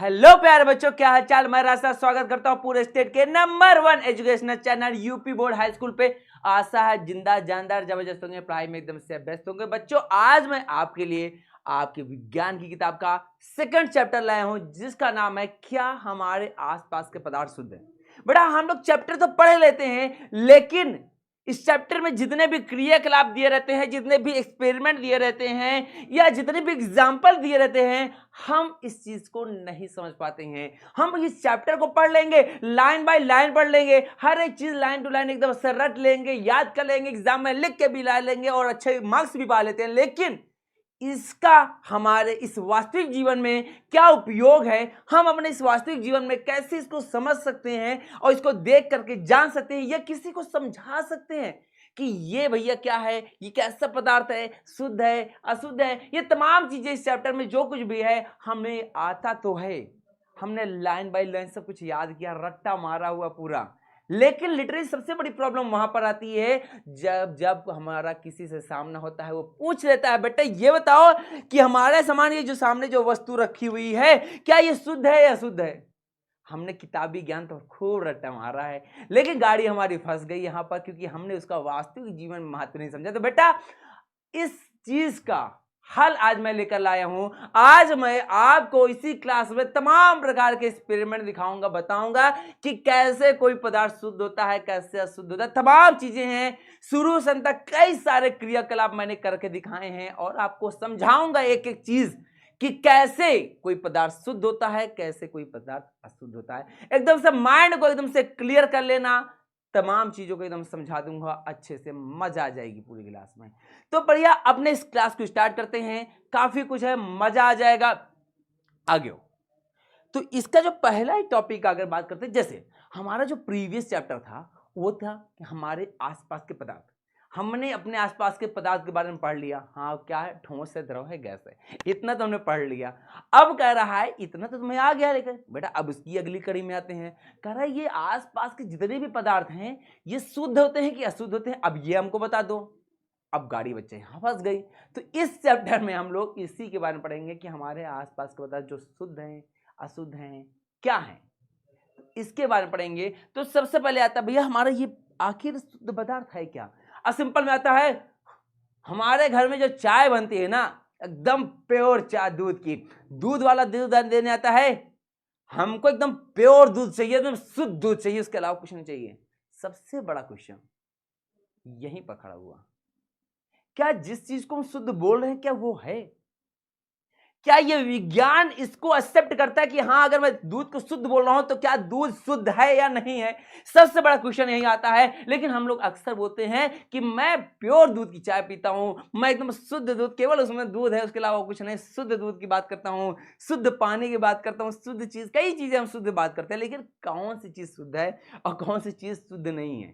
Hello प्यारे बच्चों, क्या हाल चाल। मैं रास्ता स्वागत करता हूं पूरे स्टेट के number 1 educational channel UP board high school पे। आशा है जिंदा जानदार जबरदस्त होंगे, पढ़ाई में एकदम से बेस्ट होंगे। बच्चों, आज मैं आपके लिए आपके विज्ञान की किताब का सेकंड चैप्टर लाया हूं, जिसका नाम है क्या हमारे आसपास के पदार्थ शुद्ध है। बेटा, हम लोग चैप्टर तो पढ़ लेते हैं, लेकिन इस चैप्टर में जितने भी क्रियाकलाप दिए रहते हैं, जितने भी एक्सपेरिमेंट दिए रहते हैं, या जितने भी एग्जाम्पल दिए रहते हैं, हम इस चीज को नहीं समझ पाते हैं। हम इस चैप्टर को पढ़ लेंगे, लाइन बाय लाइन पढ़ लेंगे, हर एक चीज लाइन टू लाइन एकदम से रट लेंगे, याद कर लेंगे, एग्जाम में लिख के भी ला लेंगे और अच्छे मार्क्स भी पा लेते हैं। लेकिन इसका हमारे इस वास्तविक जीवन में क्या उपयोग है, हम अपने इस वास्तविक जीवन में कैसे इसको समझ सकते हैं और इसको देख करके जान सकते हैं, या किसी को समझा सकते हैं कि ये भैया क्या है, ये कैसा पदार्थ है, शुद्ध है, अशुद्ध है। ये तमाम चीजें इस चैप्टर में जो कुछ भी है हमें आता तो है, हमने लाइन बाय लाइन सब कुछ याद किया, रट्टा मारा हुआ पूरा। लेकिन लिटरली सबसे बड़ी प्रॉब्लम वहां पर आती है जब जब हमारा किसी से सामना होता है, वो पूछ लेता है, बेटा ये बताओ कि हमारे सामान, ये जो सामने जो वस्तु रखी हुई है, क्या ये शुद्ध है या अशुद्ध है। हमने किताबी ज्ञान तो खूब रट्टा मारा है, लेकिन गाड़ी हमारी फंस गई यहां पर, क्योंकि हमने उसका वास्तविक जीवन में महत्व नहीं समझा। तो बेटा, इस चीज का हल आज मैं लेकर लाया हूं। आज मैं आपको इसी क्लास में तमाम प्रकार के एक्सपेरिमेंट दिखाऊंगा, बताऊंगा कि कैसे कोई पदार्थ शुद्ध होता है, कैसे अशुद्ध होता है। तमाम चीजें हैं, शुरू से अंत तक कई सारे क्रियाकलाप मैंने करके दिखाए हैं, और आपको समझाऊंगा एक एक चीज कि कैसे कोई पदार्थ शुद्ध होता है, कैसे कोई पदार्थ अशुद्ध होता है। एकदम से माइंड को एकदम से क्लियर कर लेना, तमाम चीजों को एकदम समझा दूंगा अच्छे से, मजा आ जाएगी पूरी क्लास में। तो बढ़िया, अपने इस क्लास को स्टार्ट करते हैं। काफी कुछ है, मजा आ जाएगा। आगे हो तो इसका जो पहला टॉपिक का अगर बात करते हैं, जैसे हमारा जो प्रीवियस चैप्टर था वो था कि हमारे आसपास के पदार्थ। हमने अपने आसपास के पदार्थ के बारे में पढ़ लिया। हाँ, क्या है, ठोस है, द्रव है, गैस है, इतना तो हमने पढ़ लिया। अब कह रहा है इतना तो तुम्हें आ गया, लेकिन बेटा अब उसकी अगली कड़ी में आते हैं। कह रहा है ये आसपास के जितने भी पदार्थ हैं, ये शुद्ध होते हैं कि अशुद्ध होते हैं, अब ये हमको बता दो। अब गाड़ी बच्चे यहां फंस गई। तो इस चैप्टर में हम लोग इसी के बारे में पढ़ेंगे कि हमारे आसपास के पदार्थ जो शुद्ध हैं, अशुद्ध हैं, क्या है, इसके बारे में पढ़ेंगे। तो सबसे पहले आता है भैया हमारा ये आखिर शुद्ध पदार्थ है क्या। सिंपल में आता है, हमारे घर में जो चाय बनती है ना, एकदम प्योर चाय, दूध की, दूध वाला दूध देने आता है। हमको एकदम प्योर दूध चाहिए, एकदम शुद्ध दूध चाहिए, उसके अलावा कुछ नहीं चाहिए। सबसे बड़ा क्वेश्चन यहीं पर खड़ा हुआ, क्या जिस चीज को हम शुद्ध बोल रहे हैं क्या वो है? क्या ये विज्ञान इसको एक्सेप्ट करता है कि हाँ, अगर मैं दूध को शुद्ध बोल रहा हूं तो क्या दूध शुद्ध है या नहीं है? सबसे बड़ा क्वेश्चन यही आता है। लेकिन हम लोग अक्सर बोलते हैं कि मैं प्योर दूध की चाय पीता हूं, मैं एकदम शुद्ध दूध, केवल उसमें दूध है, उसके अलावा कुछ नहीं, शुद्ध दूध की बात करता हूं, शुद्ध पानी की बात करता हूं, शुद्ध चीज, कई चीजें हम शुद्ध बात करते हैं। लेकिन कौन सी चीज शुद्ध है और कौन सी चीज शुद्ध नहीं है,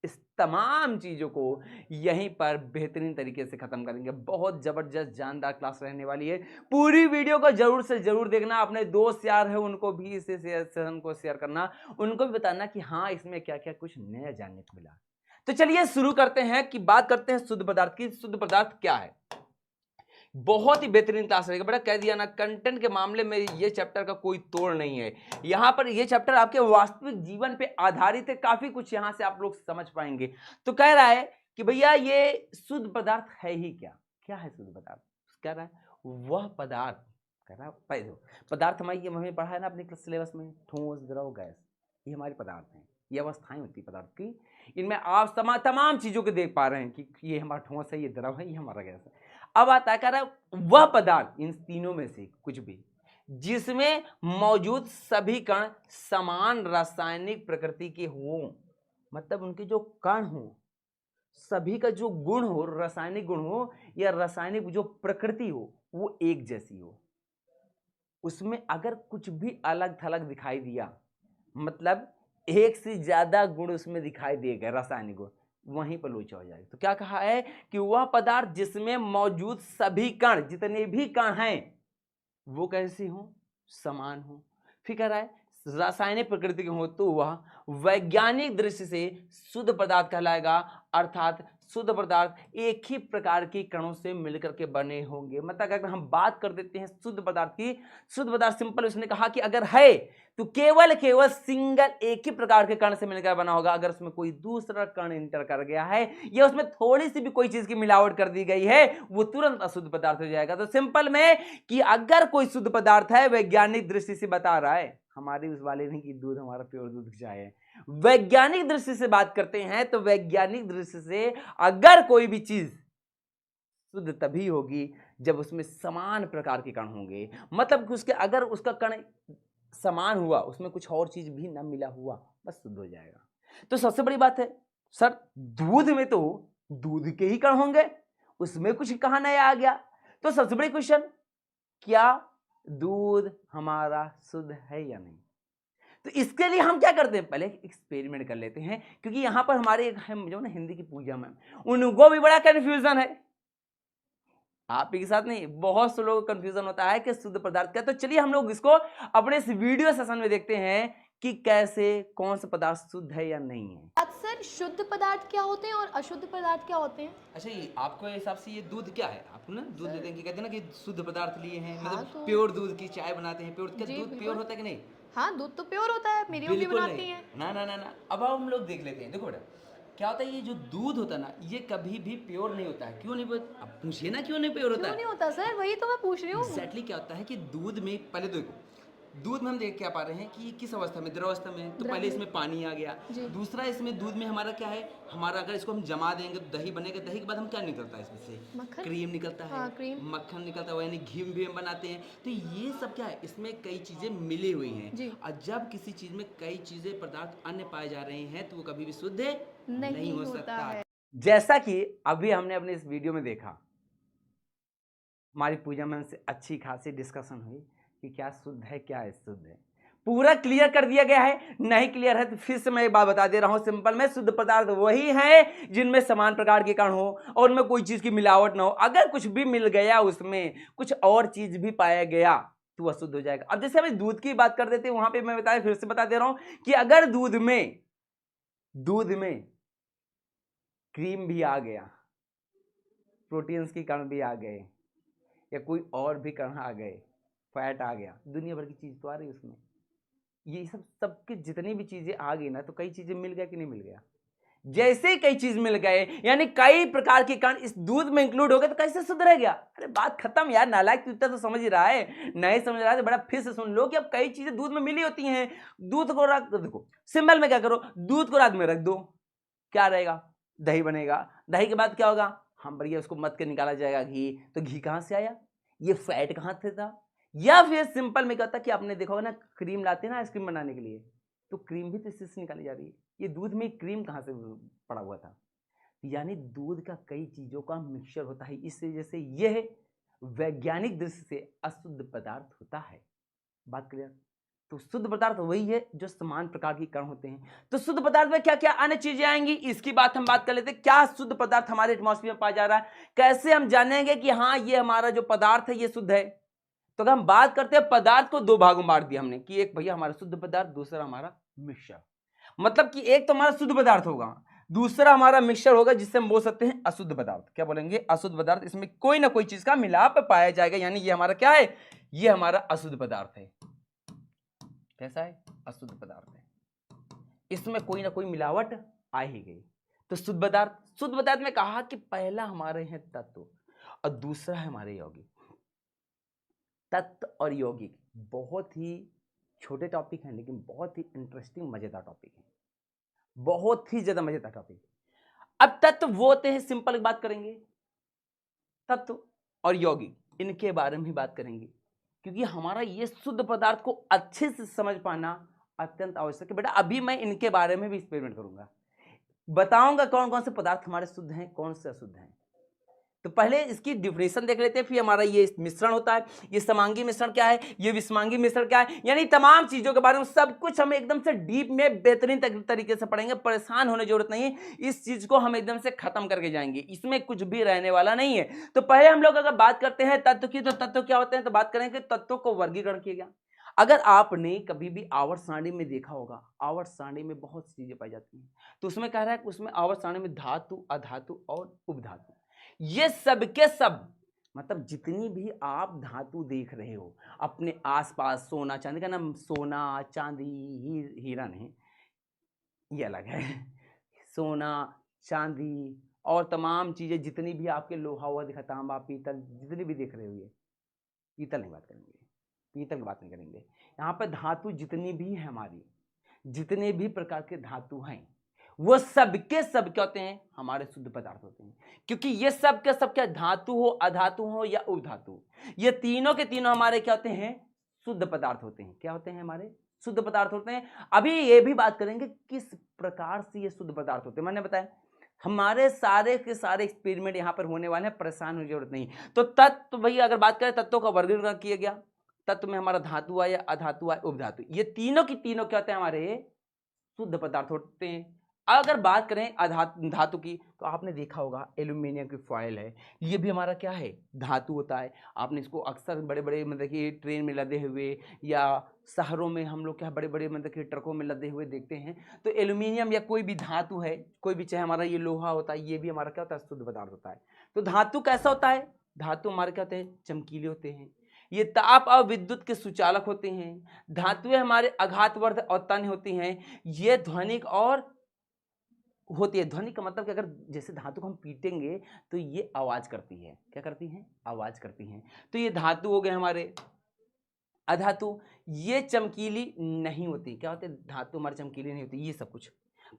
इस तमाम चीजों को यहीं पर बेहतरीन तरीके से खत्म करेंगे। बहुत जबरदस्त जानदार क्लास रहने वाली है। पूरी वीडियो को जरूर से जरूर देखना। अपने दोस्त यार है उनको भी इसे सेशन को शेयर करना, उनको भी बताना कि हाँ, इसमें क्या क्या कुछ नया जानने को मिला। तो चलिए शुरू करते हैं कि बात करते हैं शुद्ध पदार्थ की। शुद्ध पदार्थ क्या है, बहुत ही बेहतरीन क्लास रहेगा बेटा। कह दिया ना, कंटेंट के मामले में ये चैप्टर का कोई तोड़ नहीं है। यहां पर ये चैप्टर आपके वास्तविक जीवन पे आधारित है, काफी कुछ यहां से आप लोग समझ पाएंगे। तो कह रहा है कि भैया ये शुद्ध पदार्थ है ही क्या। क्या है शुद्ध पदार्थ? कह रहा है वह पदार्थ, कह रहा है पदार्थ हमारी हमने पढ़ा है ना अपने सिलेबस में, ठोस, द्रव, गैस, ये हमारे पदार्थ हैं। ये अवस्थाएं होती है पदार्थ की, इनमें आप तमाम चीजों को देख पा रहे हैं कि ये हमारा ठोस है, ये द्रव है, ये हमारा गैस है। अब आता है, कह रहा है वह पदार्थ, इन तीनों में से कुछ भी, जिसमें मौजूद सभी कण समान रासायनिक प्रकृति के हो, मतलब उनके जो कण हो, सभी का जो गुण हो, रासायनिक गुण हो या रासायनिक जो प्रकृति हो, वो एक जैसी हो। उसमें अगर कुछ भी अलग थलग दिखाई दिया, मतलब एक से ज्यादा गुण उसमें दिखाई दिए रासायनिक गुण, वहीं पर लोचा हो जाएगा। तो क्या कहा है कि वह पदार्थ जिसमें मौजूद सभी कण, जितने भी कण हैं, वो कैसे हो, समान हो। फिर कह रहा है रासायनिक प्रकृति के हो तो वह वैज्ञानिक दृष्टि से शुद्ध पदार्थ कहलाएगा, अर्थात शुद्ध पदार्थ एक ही प्रकार के कणों से मिलकर के बने होंगे। मतलब अगर हम बात कर देते हैं शुद्ध पदार्थ की, शुद्ध पदार्थ सिंपल उसने कहा कि अगर है तो केवल सिंगल एक ही प्रकार के कण से मिलकर बना होगा। अगर उसमें कोई दूसरा कण इंटर कर गया है या उसमें थोड़ी सी भी कोई चीज की मिलावट कर दी गई है वो तुरंत अशुद्ध पदार्थ हो जाएगा। तो सिंपल में कि अगर कोई शुद्ध पदार्थ है, वैज्ञानिक दृष्टि से बता रहा है, हमारी उस वाले नहीं कि दूध हमारा प्योर दूध चाय है, वैज्ञानिक दृष्टि से बात करते हैं तो वैज्ञानिक दृष्टि से अगर कोई भी चीज शुद्ध तभी होगी जब उसमें समान प्रकार के कण होंगे। मतलब कि उसके अगर उसका कण समान हुआ, उसमें कुछ और चीज भी ना मिला हुआ, बस शुद्ध हो जाएगा। तो सबसे बड़ी बात है सर, दूध में तो दूध के ही कण होंगे, उसमें कुछ कहां नया आ गया। तो सबसे बड़ी क्वेश्चन, क्या दूध हमारा शुद्ध है या नहीं? तो इसके लिए हम क्या करते हैं, पहले एक्सपेरिमेंट कर लेते हैं, क्योंकि यहां पर हमारे जो ना हिंदी की पूजा में उनको भी बड़ा कंफ्यूजन है। आप ही के साथ नहीं, बहुत से लोगों को कंफ्यूजन होता है कि शुद्ध पदार्थ क्या। तो चलिए हम लोग इसको अपने इस वीडियो सेशन में देखते हैं कि कैसे कौन सा पदार्थ शुद्ध है या नहीं है। सर शुद्ध पदार्थ क्या होते हैं और अशुद्ध पदार्थ क्या होते हैं? अच्छा, ये आपको हिसाब से ये दूध क्या है? आपको ना दूध देते हैं कि कहते हैं ना कि शुद्ध पदार्थ लिए हैं, हाँ, मतलब तो प्योर दूध की चाय बनाते हैं। प्योर क्या जी, दूध प्योर होता है कि नहीं? हाँ, दूध तो प्योर होता है, मेरी मम्मी बिल्कुल बनाती नहीं। हैं। ना ना ना ना, अब हम लोग देख लेते हैं। देखो बेटा, क्या होता है, ये जो दूध होता है ना, ये कभी भी प्योर नहीं होता है। क्यों नहीं? अब पूछिए ना क्यों नहीं प्योर होता क्यों है। नहीं होता सर? वही तो मैं पूछ रही हूँ। एग्जैक्टली क्या होता है कि दूध में, पहले देखो, दूध में हम देख क्या पा रहे हैं कि किस अवस्था में, द्रव अवस्था में। तो द्रव पहले में। इसमें पानी आ गया। जी। दूसरा, इसमें दूध में हमारा क्या है, हमारा अगर इसको हम जमा देंगे तो दही बनेगा। दही के बाद हम क्या निकलता है इसमें से? मक्खन। क्रीम निकलता है। हाँ, क्रीम। मक्खन निकलता है, यानी घी भी हम बनाते हैं। तो ये सब क्या है, इसमें कई चीजें मिली हुई हैं। जी। और जब किसी चीज में कई चीजें पदार्थ अन्य पाए जा रहे हैं तो वो कभी भी शुद्ध नहीं हो होता सकता है। जैसा कि अभी हमने अपने इस वीडियो में देखा, हमारी पूजा में से अच्छी खासी डिस्कशन हुई कि क्या शुद्ध है, क्या अशुद्ध है। पूरा क्लियर कर दिया गया है। नहीं क्लियर है तो फिर से मैं एक बात बता दे रहा हूं, सिंपल में शुद्ध पदार्थ वही है जिनमें समान प्रकार के कण हो और उनमें कोई चीज की मिलावट ना हो। अगर कुछ भी मिल गया, उसमें कुछ और चीज भी पाया गया तो वह शुद्ध हो जाएगा। अब जैसे हम दूध की बात कर देते हैं, वहां पे मैं बताया, फिर से बता दे रहा हूं कि अगर दूध में क्रीम भी आ गया, प्रोटीन्स के कण भी आ गए, या कोई और भी कण आ गए, फैट आ गया, दुनिया भर की चीज तो आ रही है उसमें। ये सबकी जितनी भी चीजें आ गई ना, तो कई चीजें मिल गया कि नहीं मिल गया? जैसे ही कई चीज मिल गए, यानी कई प्रकार के कण इस दूध में इंक्लूड हो गए, तो कैसे शुद्ध रह गया? अरे बात खत्म यार, नालायक तू इतना तो समझ ही रहा है। नहीं समझ रहा है तो बड़ा फिर से सुन लो कि अब कई चीजें दूध में मिली होती हैं। दूध को रख दो, देखो सिंपल में क्या करो, दूध को रात में रख दो, क्या रहेगा? दही बनेगा। दही के बाद क्या होगा? हम बढ़िया उसको मत के निकाला जाएगा घी। तो घी कहां से आया? ये फैट कहां से था? या फिर सिंपल में कहता कि आपने देखा होगा ना, क्रीम लाते हैं ना आइसक्रीम बनाने के लिए, तो क्रीम भी तो इससे निकाली जा रही है। ये दूध में क्रीम कहां से पड़ा हुआ था? यानी दूध का कई चीजों का मिक्सचर होता है। इस वजह से यह वैज्ञानिक दृष्टि से अशुद्ध पदार्थ होता है। बात क्लियर? तो शुद्ध पदार्थ वही है जो समान प्रकार के कण होते हैं। तो शुद्ध पदार्थ में क्या क्या अन्य चीजें आएंगी, इसकी बात हम बात कर लेते हैं। क्या शुद्ध पदार्थ हमारे एटमॉस्फेयर में पाया जा रहा है? कैसे हम जानेंगे कि हाँ ये हमारा जो पदार्थ है ये शुद्ध है? तो अगर हम बात करते हैं, पदार्थ को दो भागों में बांट दिया हमने कि एक भैया हमारा शुद्ध पदार्थ, दूसरा हमारा मिक्सचर। मतलब कि एक तो हमारा शुद्ध पदार्थ होगा, दूसरा हमारा मिक्सचर होगा, जिससे हम बोल सकते हैं अशुद्ध पदार्थ। क्या बोलेंगे? अशुद्ध पदार्थ। इसमें कोई ना कोई चीज का मिलाप पाया जाएगा, यानी ये हमारा क्या है? ये हमारा अशुद्ध पदार्थ है। कैसा है? अशुद्ध पदार्थ है। इसमें कोई ना कोई मिलावट आ ही गई। तो शुद्ध पदार्थ में कहा कि पहला हमारे हैं तत्व और दूसरा है हमारे यौगिक। तत्व और यौगिक बहुत ही छोटे टॉपिक हैं, लेकिन बहुत ही इंटरेस्टिंग मजेदार टॉपिक है, बहुत ही ज्यादा मजेदार टॉपिक। अब तत्व वो होते हैं, सिंपल बात करेंगे, तत्व और यौगिक, इनके बारे में ही बात करेंगे, क्योंकि हमारा ये शुद्ध पदार्थ को अच्छे से समझ पाना अत्यंत आवश्यक है। बेटा अभी मैं इनके बारे में भी एक्सपेरिमेंट करूंगा, बताऊंगा कौन कौन से पदार्थ हमारे शुद्ध हैं, कौन से अशुद्ध हैं। तो पहले इसकी डिफिनेशन देख लेते हैं, फिर हमारा ये मिश्रण होता है, ये समांगी मिश्रण क्या है, ये विषमांगी मिश्रण क्या है, यानी तमाम चीजों के बारे में सब कुछ हम एकदम से डीप में बेहतरीन तरीके से पढ़ेंगे। परेशान होने की जरूरत नहीं है, इस चीज को हम एकदम से खत्म करके जाएंगे, इसमें कुछ भी रहने वाला नहीं है। तो पहले हम लोग अगर बात करते हैं तत्व की, तो तत्व क्या होते हैं, तो बात करेंगे तत्वों को वर्गीकरण किया गया। अगर आपने कभी भी आवर्त सारणी में देखा होगा, आवर्त सारणी में बहुत सी चीजें पाई जाती हैं, तो उसमें कह रहा है कि उसमें आवर्त सारणी में धातु, अधातु और उपधातु, ये सब के सब, मतलब जितनी भी आप धातु देख रहे हो अपने आसपास, सोना चांदी का नाम, सोना चांदी हीरा नहीं, ये अलग है सोना चांदी और तमाम चीजें जितनी भी आपके लोहा हुआ दिखा, तांबा पीतल जितनी भी देख रहे हो, ये पीतल नहीं बात करेंगे, पीतल की बात नहीं करेंगे, यहाँ पे धातु जितनी भी है हमारी, जितने भी प्रकार के धातु हैं, वो सब के सब क्या होते हैं, हमारे शुद्ध पदार्थ होते हैं। क्योंकि ये सब के सब क्या, धातु हो, अधातु हो या उपधातु, ये तीनों के तीनों हमारे क्या होते हैं, शुद्ध पदार्थ होते हैं। क्या होते हैं, हमारे शुद्ध पदार्थ होते हैं। अभी ये भी बात करेंगे किस प्रकार से ये शुद्ध पदार्थ होते हैं। मैंने बताया हमारे सारे के सारे एक्सपेरिमेंट यहाँ पर होने वाले हैं, परेशान होने की जरूरत नहीं। तो तत्व, भाई अगर बात करें तत्वों का वर्गीकरण किया गया, तत्व में हमारा धातु आया, अधातु आया, उपधातु, ये तीनों की तीनों क्या होते हैं, हमारे शुद्ध पदार्थ होते हैं। अगर बात करें धातु की, तो आपने देखा होगा एल्यूमिनियम की फॉयल है, ये भी हमारा क्या है, धातु होता है। आपने इसको अक्सर बड़े बड़े मतलब कि ट्रेन में लदे हुए या शहरों में हम लोग क्या बड़े बड़े मतलब कि ट्रकों में लदे हुए देखते हैं। तो एल्यूमिनियम या कोई भी धातु है, कोई भी, चाहे हमारा ये लोहा होता है, ये भी हमारा क्या होता है, शुद्ध पदार्थ होता है। तो धातु कैसा होता है, धातु हमारे क्या होते हैं, चमकीले होते हैं, ये ताप और विद्युत के सुचालक होते हैं। धातुएं हमारे आघातवर्धक और तन्य होती हैं। ये ध्वनिक और होती है। ध्वनि का मतलब कि अगर जैसे धातु को हम पीटेंगे तो ये आवाज करती है, क्या करती है, आवाज करती हैं। तो ये धातु हो गए हमारे। अधातु, ये चमकीली नहीं होती। क्या होती है, धातु हमारी चमकीली नहीं होती। ये सब कुछ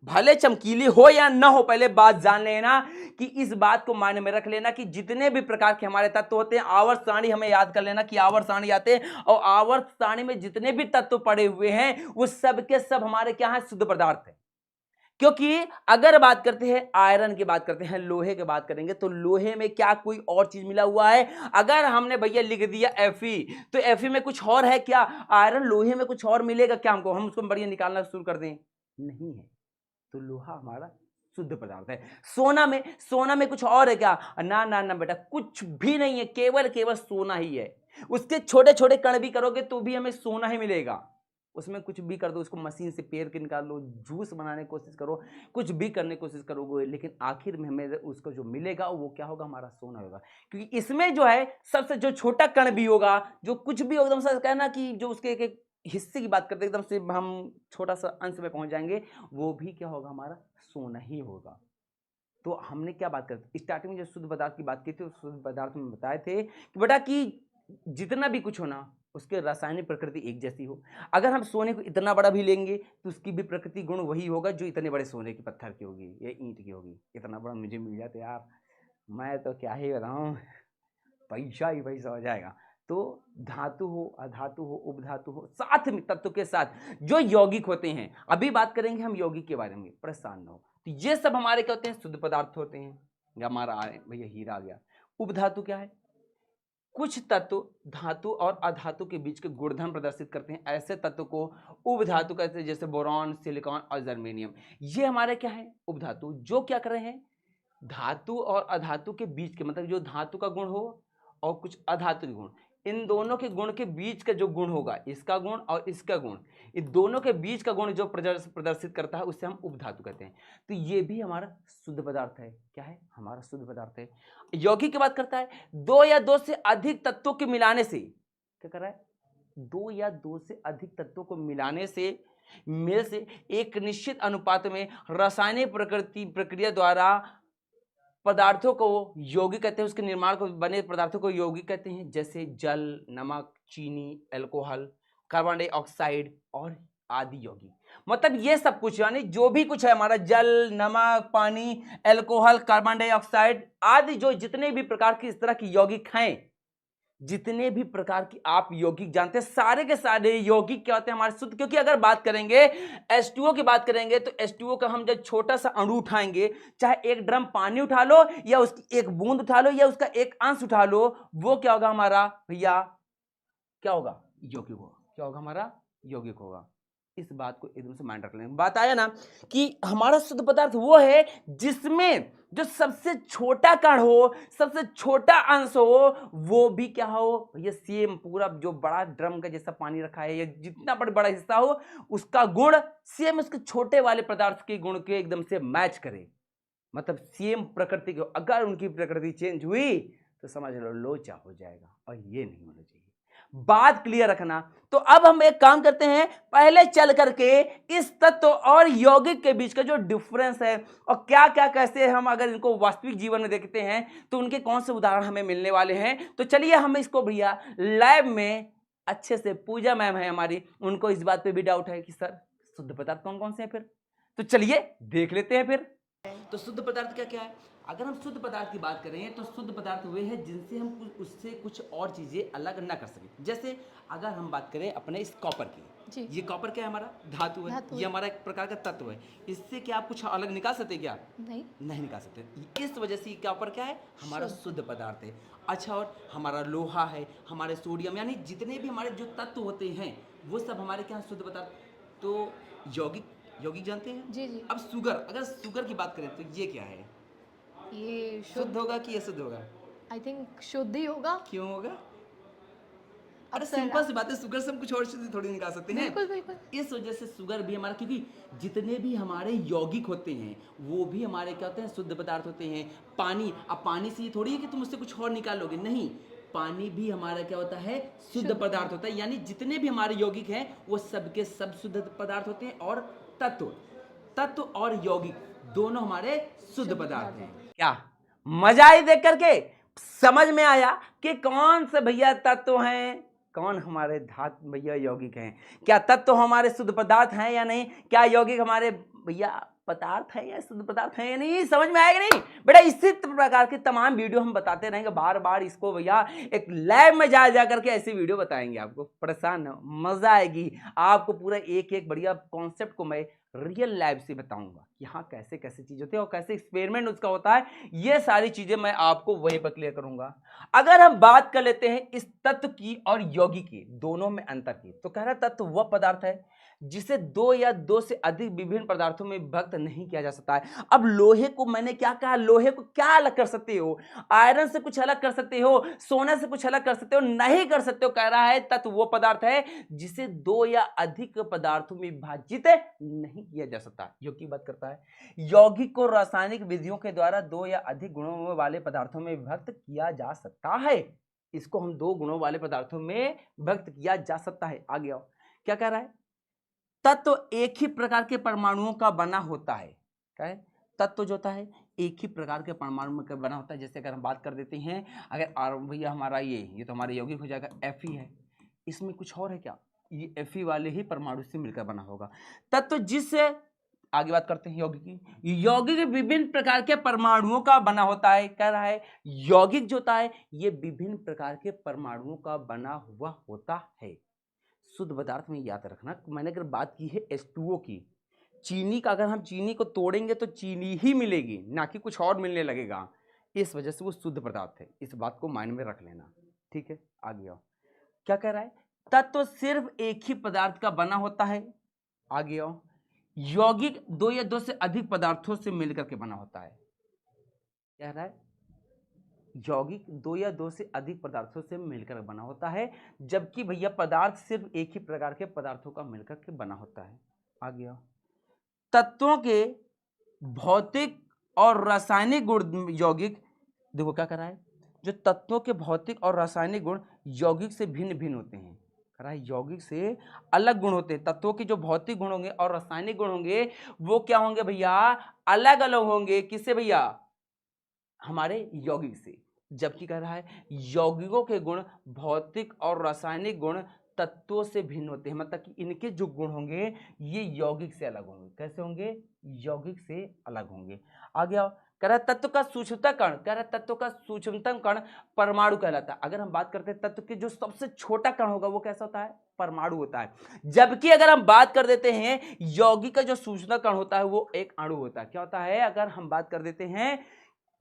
भले चमकीली हो या ना हो, पहले बात जान लेना कि इस बात को मायने में रख लेना कि जितने भी प्रकार के हमारे तत्व होते हैं, आवर्त सारणी हमें याद कर लेना कि आवर्त सारणी आते हैं, और आवर्त सारणी में जितने भी तत्व पड़े हुए हैं वो सब के सब हमारे क्या है, शुद्ध पदार्थ है। क्योंकि अगर बात करते हैं आयरन की, बात करते हैं लोहे की, बात करेंगे तो लोहे में क्या कोई और चीज मिला हुआ है। अगर हमने भैया लिख दिया Fe, तो Fe में कुछ और है क्या, आयरन लोहे में कुछ और मिलेगा क्या हमको, हम उसको बढ़िया निकालना शुरू कर दें, नहीं है। तो लोहा हमारा शुद्ध पदार्थ है। सोना में कुछ और है क्या, ना ना ना बेटा, कुछ भी नहीं है, केवल केवल सोना ही है। उसके छोटे छोटे कण भी करोगे तो भी हमें सोना ही मिलेगा। उसमें कुछ भी कर दो, उसको मशीन से पेर के निकाल लो, जूस बनाने की कोशिश करो, कुछ भी करने की कोशिश करोगे, लेकिन आखिर में हमें उसको जो मिलेगा वो क्या होगा, हमारा सोना होगा। क्योंकि इसमें जो है सबसे जो छोटा कण भी होगा, जो कुछ भी एकदम से कहना कि जो उसके एक एक हिस्से की बात करते हैं, एकदम से हम छोटा सा अंश में पहुंच जाएंगे, वो भी क्या होगा, हमारा सोना ही होगा। तो हमने क्या बात करते, स्टार्टिंग में जो शुद्ध पदार्थ की बात की थी, उस शुद्ध पदार्थ में बताए थे कि बेटा कि जितना भी कुछ होना उसके रासायनिक प्रकृति एक जैसी हो। अगर हम सोने को इतना बड़ा भी लेंगे तो उसकी भी प्रकृति गुण वही होगा जो इतने बड़े सोने के पत्थर की होगी या ईंट की होगी। इतना बड़ा मुझे मिल जाता यार, मैं तो क्या ही बताऊं, पैसा ही पैसा हो जाएगा। तो धातु हो, अधातु हो, उपधातु हो, साथ में तत्व के साथ जो यौगिक होते हैं, अभी बात करेंगे हम यौगिक के बारे में, परेशान न हो। तो ये सब हमारे क्या होते हैं, शुद्ध पदार्थ होते हैं। हमारा भैया हीरा आ गया। उपधातु क्या है, कुछ तत्व धातु और अधातु के बीच के गुणधर्म प्रदर्शित करते हैं, ऐसे तत्व को उपधातु कहते हैं, जैसे बोरॉन, सिलिकॉन और जर्मेनियम। ये हमारे क्या है, उपधातु, जो क्या कर रहे हैं, धातु और अधातु के बीच के, मतलब जो धातु का गुण हो और कुछ अधातु के गुण, इन दोनों के गुण के बीच का जो गुण होगा, इसका गुण और इसका गुण, इन दोनों के बीच का गुण जो प्रदर्शित करता है, उससे हम उपधातु कहते हैं। तो ये भी हमारा शुद्ध पदार्थ है। क्या है, हमारा शुद्ध पदार्थ है। यौगिक की बात करता है, दो या दो से अधिक तत्वों के मिलाने से, क्या कर रहा है, दो या दो से अधिक तत्वों को मिलाने से, में से एक निश्चित अनुपात में रासायनिक प्रक्रिया द्वारा पदार्थों को यौगिक कहते हैं, उसके निर्माण को बने पदार्थों को यौगिक कहते हैं, जैसे जल, नमक, चीनी, अल्कोहल, कार्बन डाइऑक्साइड और आदि यौगिक। मतलब ये सब कुछ, यानी जो भी कुछ है हमारा, जल, नमक, पानी, अल्कोहल, कार्बन डाइऑक्साइड आदि, जो जितने भी प्रकार की इस तरह की यौगिक हैं, जितने भी प्रकार की आप यौगिक जानते हैं, सारे के सारे यौगिक क्या होते हैं, हमारे शुद्ध। क्योंकि अगर बात करेंगे H2O की बात करेंगे, तो H2O का हम जब छोटा सा अणु उठाएंगे, चाहे एक ड्रम पानी उठा लो या उसकी एक बूंद उठा लो या उसका एक अंश उठा लो, वो क्या होगा हमारा भैया, क्या होगा, यौगिक होगा। क्या होगा, हमारा यौगिक होगा। इस बात को एकदम से माइंड रख लेना। बात आया ना कि हमारा शुद्ध पदार्थ वो है जिसमें जो सबसे छोटा कण हो, सबसे छोटा अंश हो, वो भी क्या हो, ये सेम पूरा जो बड़ा ड्रम का जैसा पानी रखा है या जितना बड़ा हिस्सा हो, उसका गुण सेम उसके छोटे वाले पदार्थ के गुण के एकदम से मैच करे, मतलब सेम प्रकृति के। अगर उनकी प्रकृति चेंज हुई तो समझ लो लोचा हो जाएगा, और ये नहीं होना चाहिए। बात क्लियर रखना। तो अब हम एक काम करते हैं, पहले चल करके इस तत्व और यौगिक के बीच का जो डिफरेंस है और क्या क्या कैसे हम अगर इनको वास्तविक जीवन में देखते हैं तो उनके कौन से उदाहरण हमें मिलने वाले हैं। तो चलिए हम इसको भैया लैब में अच्छे से, पूजा मैम है हमारी, उनको इस बात पे भी डाउट है कि सर शुद्ध पदार्थ कौन कौन से हैं, फिर तो चलिए देख लेते हैं फिर। तो शुद्ध पदार्थ क्या क्या है? अगर हम शुद्ध पदार्थ की बात करें तो शुद्ध पदार्थ वे हैं जिनसे हम उससे कुछ और चीजें अलग ना कर सकें। जैसे अगर हम बात करें अपने इस कॉपर की, ये कॉपर क्या है, हमारा धातु है, ये हमारा एक प्रकार का तत्व है। इससे क्या आप कुछ अलग निकाल सकते हैं क्या? नहीं निकाल सकते। इस वजह से कॉपर क्या है, हमारा शुद्ध पदार्थ है। अच्छा, और हमारा लोहा है, हमारे सोडियम, यानी जितने भी हमारे जो तत्व होते हैं वो सब हमारे क्या शुद्ध पदार्थ। तो यौगिक जानते हैं जी जी। अब शुगर, अगर शुगर की बात करें तो ये क्या है, ये शुद्ध होगा कि अशुद्ध होगा? आई थिंक शुद्ध ही होगा। क्यों होगा? अब अरे सर सिंपल सी बात है, शुगर से हम कुछ और चीजें थोड़ी निकाल सकते हैं। बिल्कुल बिल्कुल। इस वजह से शुगर भी हमारा, क्योंकि जितने भी हमारे यौगिक होते हैं वो भी हमारे क्या होते हैं, शुद्ध पदार्थ होते हैं। पानी, अब पानी से ये थोड़ी है कि तुम उससे कुछ और निकाल लोगे, नहीं, पानी भी हमारा क्या होता है, शुद्ध पदार्थ होता है। यानी जितने भी हमारे यौगिक हैं वो सबके सब शुद्ध पदार्थ होते हैं। और तत्व और यौगिक दोनों हमारे शुद्ध पदार्थ हैं। क्या मजा आई देख करके? समझ में आया कि कौन से भैया तत्व हैं, कौन हमारे धातु भैया यौगिक हैं? क्या तत्व हमारे शुद्ध पदार्थ हैं या नहीं? क्या यौगिक हमारे भैया पदार्थ है या शुद्ध पदार्थ है या नहीं? समझ में आएगा नहीं बेटा? इसी प्रकार की तमाम वीडियो हम बताते रहेंगे, बार बार इसको भैया एक लैब में जा करके ऐसी वीडियो बताएंगे आपको। परेशान हो, मजा आएगी आपको। पूरा एक एक बढ़िया कॉन्सेप्ट को मैं रियल लाइफ से बताऊंगा कि हाँ कैसे कैसे चीज होती है और कैसे एक्सपेरिमेंट उसका होता है। ये सारी चीजें मैं आपको वहीं पर क्लियर करूंगा। अगर हम बात कर लेते हैं इस तत्व की और यौगिक की, दोनों में अंतर की, तो कह रहा तत्व वह पदार्थ है जिसे दो या दो से अधिक विभिन्न पदार्थों में विभक्त नहीं किया जा सकता है। अब लोहे को मैंने क्या कहा, लोहे को क्या अलग कर सकते हो? आयरन से कुछ अलग कर सकते हो, सोने से कुछ अलग कर सकते हो? नहीं कर सकते हो। कह रहा है तत्व वो पदार्थ है जिसे दो या अधिक पदार्थों में विभाजित नहीं किया जा सकता। यौगिक बात करता है यौगिक को रासायनिक विधियों के द्वारा दो या अधिक गुणों वाले पदार्थों में विभक्त किया जा सकता है। इसको हम दो गुणों वाले पदार्थों में विभक्त किया जा सकता है। आगे आओ, क्या कह रहा है? तत्व एक ही प्रकार के परमाणुओं का बना होता है। क्या है? तत्व जो होता है एक ही प्रकार के परमाणु का बना होता है। जैसे अगर हम बात कर देते हैं, अगर भैया हमारा ये तो हमारे यौगिक हो जाएगा Fe है, इसमें कुछ और है क्या? ये Fe वाले ही परमाणु से मिलकर बना होगा। तत्व जिससे आगे बात करते हैं यौगिक की। यौगिक विभिन्न प्रकार के परमाणुओं का बना होता है। कह रहा है यौगिक जो होता है ये विभिन्न प्रकार के परमाणुओं का बना हुआ होता है। शुद्ध पदार्थ में याद रखना, मैंने अगर बात की है H2O की, चीनी का, अगर हम चीनी को तोड़ेंगे तो चीनी ही मिलेगी, ना कि कुछ और मिलने लगेगा। इस वजह से वो शुद्ध पदार्थ है। इस बात को माइंड में रख लेना, ठीक है? आगे आओ, क्या कह रहा है? तत्व सिर्फ एक ही पदार्थ का बना होता है। आगे आओ, यौगिक दो या दो से अधिक पदार्थों से मिलकर के बना होता है। कह रहा है यौगिक दो या दो से अधिक पदार्थों से मिलकर बना होता है, जबकि भैया पदार्थ सिर्फ एक ही प्रकार के पदार्थों का मिलकर के बना होता है। आगे आओ, तत्वों के भौतिक और रासायनिक गुण यौगिक, देखो क्या कर रहा है, जो तत्वों के भौतिक और रासायनिक गुण यौगिक से भिन्न भिन्न होते हैं। कह रहा है यौगिक से अलग गुण होते हैं। तत्वों के जो भौतिक गुण होंगे और रासायनिक गुण होंगे वो क्या होंगे भैया? अलग अलग होंगे। किससे भैया? हमारे यौगिक से। जबकि कह रहा है यौगिकों के गुण भौतिक और रासायनिक गुण तत्वों से भिन्न होते हैं। मतलब कि इनके जो गुण होंगे ये यौगिक से अलग होंगे। कैसे होंगे? यौगिक से अलग होंगे। आगे आओ, कह रहा है तत्व का सूक्ष्मतम कण, कह रहा है तत्व का सूक्ष्मतम कण परमाणु कहलाता है। अगर हम बात करते हैं तत्व के जो सबसे छोटा कण होगा वो कैसा होता है? परमाणु होता है। जबकि अगर हम बात कर देते हैं यौगिक का जो सूक्ष्मतम कण होता है वो एक अणु होता है। क्या होता है? अगर हम बात कर देते हैं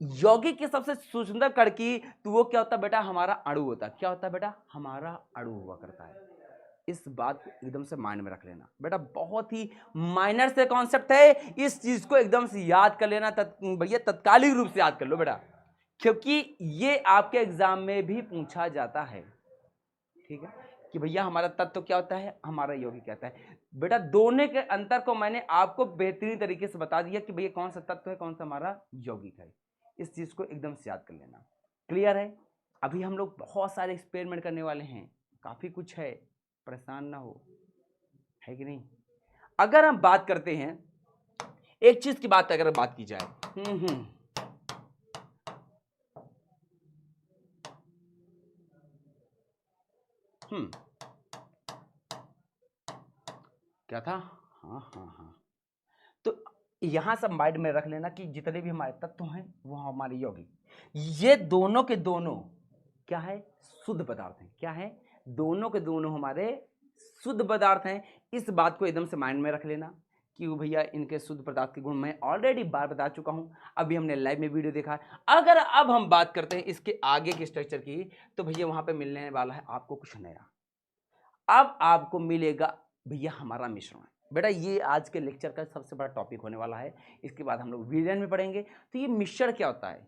यौगिक के सबसे सूक्ष्मतम कण की, तो वो क्या होता है बेटा? हमारा अणु होता है। क्या होता है बेटा? हमारा अणु हुआ करता है। इस बात को एकदम से माइंड में रख लेना बेटा, बहुत ही माइनर से कॉन्सेप्ट है, इस चीज को एकदम से याद कर लेना, भैया तत्कालिक रूप से याद कर लो बेटा, क्योंकि ये आपके एग्जाम में भी पूछा जाता है। ठीक है कि भैया हमारा तत्व क्या होता है, हमारा यौगिक क्या होता है। बेटा दोनों के अंतर को मैंने आपको बेहतरीन तरीके से बता दिया कि भैया कौन सा तत्व है, कौन सा हमारा यौगिक है। इस चीज को एकदम से याद कर लेना। क्लियर है? अभी हम लोग बहुत सारे एक्सपेरिमेंट करने वाले हैं, काफी कुछ है, परेशान ना हो, है कि नहीं। अगर हम बात करते हैं एक चीज की बात, अगर बात की जाए क्या था, हाँ, तो यहां सब माइंड में रख लेना कि जितने भी हमारे तत्व हैं वो हमारे यौगिक, ये दोनों के दोनों क्या है, शुद्ध पदार्थ हैं। क्या है, दोनों के दोनों हमारे शुद्ध पदार्थ हैं। इस बात को एकदम से माइंड में रख लेना कि वो भैया इनके शुद्ध पदार्थ के गुण मैं ऑलरेडी बार बता चुका हूं, अभी हमने लाइव में वीडियो देखा है। अगर अब हम बात करते हैं इसके आगे के स्ट्रक्चर की, तो भैया वहां पे मिलने वाला है आपको कुछ नया। अब आपको मिलेगा भैया हमारा मिश्रण। बेटा ये आज के लेक्चर का सबसे बड़ा टॉपिक होने वाला है, इसके बाद हम लोग वीडियो में पढ़ेंगे। तो ये मिक्सचर क्या होता है,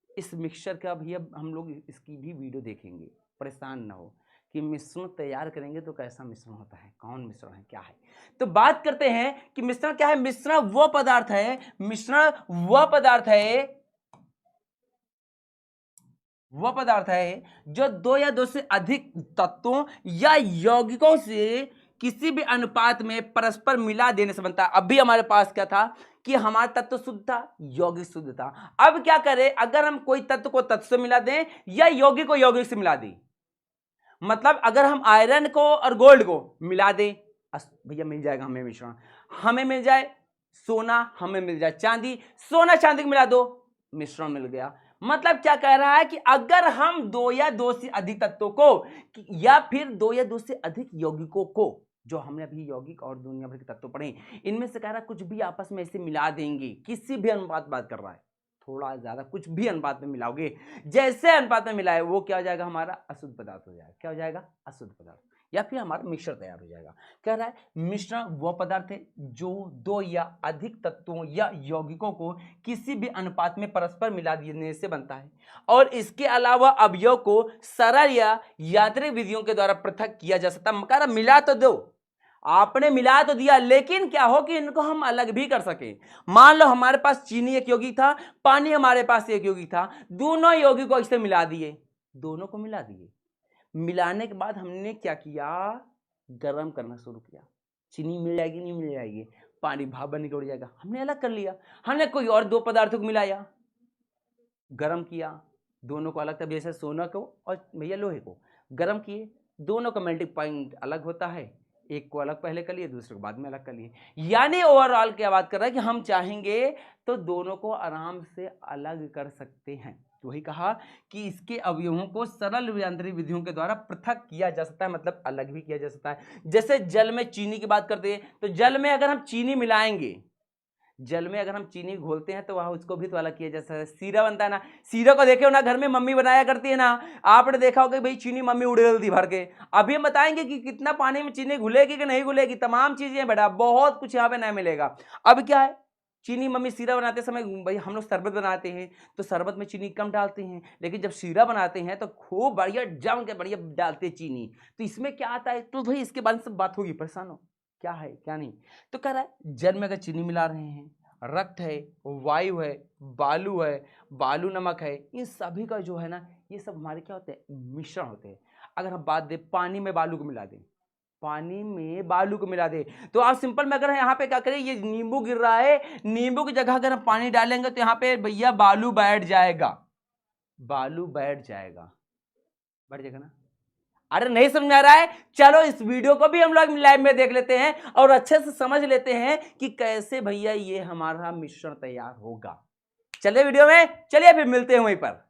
इस मिक्सचर का भैया हम लोग इसकी भी वीडियो देखेंगे, परेशान ना हो कि मिश्रण तैयार करेंगे तो कैसा मिश्रण होता है, कौन मिश्रण है, क्या है। तो बात करते हैं कि मिश्रण क्या है। मिश्रण वो पदार्थ है, मिश्रण वह पदार्थ है, वह पदार्थ है जो दो या दो से अधिक तत्वों या यौगिकों से किसी भी अनुपात में परस्पर मिला देने से बनता है। अभी हमारे पास क्या था कि हमारा तत्व शुद्ध था, यौगिक शुद्ध था। अब क्या करें, अगर हम कोई तत्व को तत्व से मिला दें या यौगिक को यौगिक से मिला दें, मतलब अगर हम आयरन को और गोल्ड को मिला दें, भैया मिल जाएगा हमें मिश्रण। हमें मिल जाए सोना, हमें मिल जाए चांदी, सोना चांदी को मिला दो, मिश्रण मिल गया। मतलब क्या कह रहा है कि अगर हम दो या दो से अधिक तत्वों को या फिर दो या दो से अधिक यौगिकों को, जो हमने अभी यौगिक और दुनिया भर के तत्व पढ़े, इनमें से कह रहा है कुछ भी आपस में ऐसे मिला देंगे, किसी भी अनुपात बात कर रहा है, थोड़ा ज्यादा कुछ भी अनुपात में मिलाओगे, जैसे अनुपात में मिलाए वो क्या हो जाएगा, हमारा अशुद्ध पदार्थ हो जाएगा। क्या हो जाएगा, अशुद्ध पदार्थ, या फिर हमारा मिक्सचर तैयार हो जाएगा। कह रहा है मिश्रण वह पदार्थ है जो दो या अधिक तत्वों या यौगिकों को किसी भी अनुपात में परस्पर मिला देने से बनता है, और इसके अलावा अवयव को सरल या यांत्रिक विधियों के द्वारा पृथक किया जा सकता है। कह रहा मिला तो दो, आपने मिला तो दिया, लेकिन क्या हो कि इनको हम अलग भी कर सके। मान लो हमारे पास चीनी एक यौगिक था, पानी हमारे पास एक यौगिक था, दोनों यौगिक को इससे मिला दिए, दोनों को मिला दिए। मिलाने के बाद हमने क्या किया, गर्म करना शुरू किया। चीनी मिल जाएगी, नहीं मिल जाएगी, पानी भाप बन के उड़ जाएगा, हमने अलग कर लिया। हमने कोई और दो पदार्थों को मिलाया, गर्म किया, दोनों को अलग, तब जैसे सोना को और भैया लोहे को गर्म किए, दोनों का मेल्टिंग पॉइंट अलग होता है, एक को अलग पहले कर लिए, दूसरे को बाद में अलग कर लिए। यानी ओवरऑल क्या बात कर रहा है कि हम चाहेंगे तो दोनों को आराम से अलग कर सकते हैं। तो वही कहा कि इसके अवयवों को सरल यांत्रिक विधियों के द्वारा पृथक किया जा सकता है, मतलब अलग भी किया जा सकता है। जैसे जल में चीनी की बात करते हैं, तो जल में अगर हम चीनी मिलाएंगे, जल में अगर हम चीनी घोलते हैं तो वह उसको भी तो अलग किया जा सकता है। सीरा बनता है ना, सीरा को देखे हो ना, घर में मम्मी बनाया करती है ना, आपने देखा होगा भाई चीनी मम्मी उड़ेल दी भर के। अभी हम बताएंगे कि कितना पानी में चीनी घुलेगी कि नहीं घुलेगी, तमाम चीजें बेटा, बहुत कुछ यहाँ पे नहीं मिलेगा। अब क्या है, चीनी मम्मी सीरा बनाते समय, भाई हम लोग शरबत बनाते हैं तो शरबत में चीनी कम डालते हैं, लेकिन जब सीरा बनाते हैं तो खूब बढ़िया जम के बढ़िया डालते हैं चीनी। तो इसमें क्या आता है, तो भाई इसके बारे में सब बात होगी, परेशान हो क्या है क्या नहीं। तो कह रहा है जल में अगर चीनी मिला रहे हैं, रक्त है, वायु है, बालू नमक है, इन सभी का जो है ना, ये सब हमारे क्या होते हैं, मिश्रण होते हैं। अगर हम बात दें पानी में बालू को मिला दें, पानी में बालू को मिला दे, तो आप सिंपल में अगर यहाँ पे क्या करें, ये नींबू गिर रहा है, नींबू की जगह अगर हम पानी डालेंगे तो यहाँ पे भैया बालू बैठ जाएगा, बालू बैठ जाएगा, बैठ जाएगा ना। अरे नहीं समझ आ रहा है, चलो इस वीडियो को भी हम लोग लाइव में देख लेते हैं और अच्छे से समझ लेते हैं कि कैसे भैया ये हमारा मिश्रण तैयार होगा। चलिए वीडियो में, चलिए फिर मिलते हैं वहीं पर।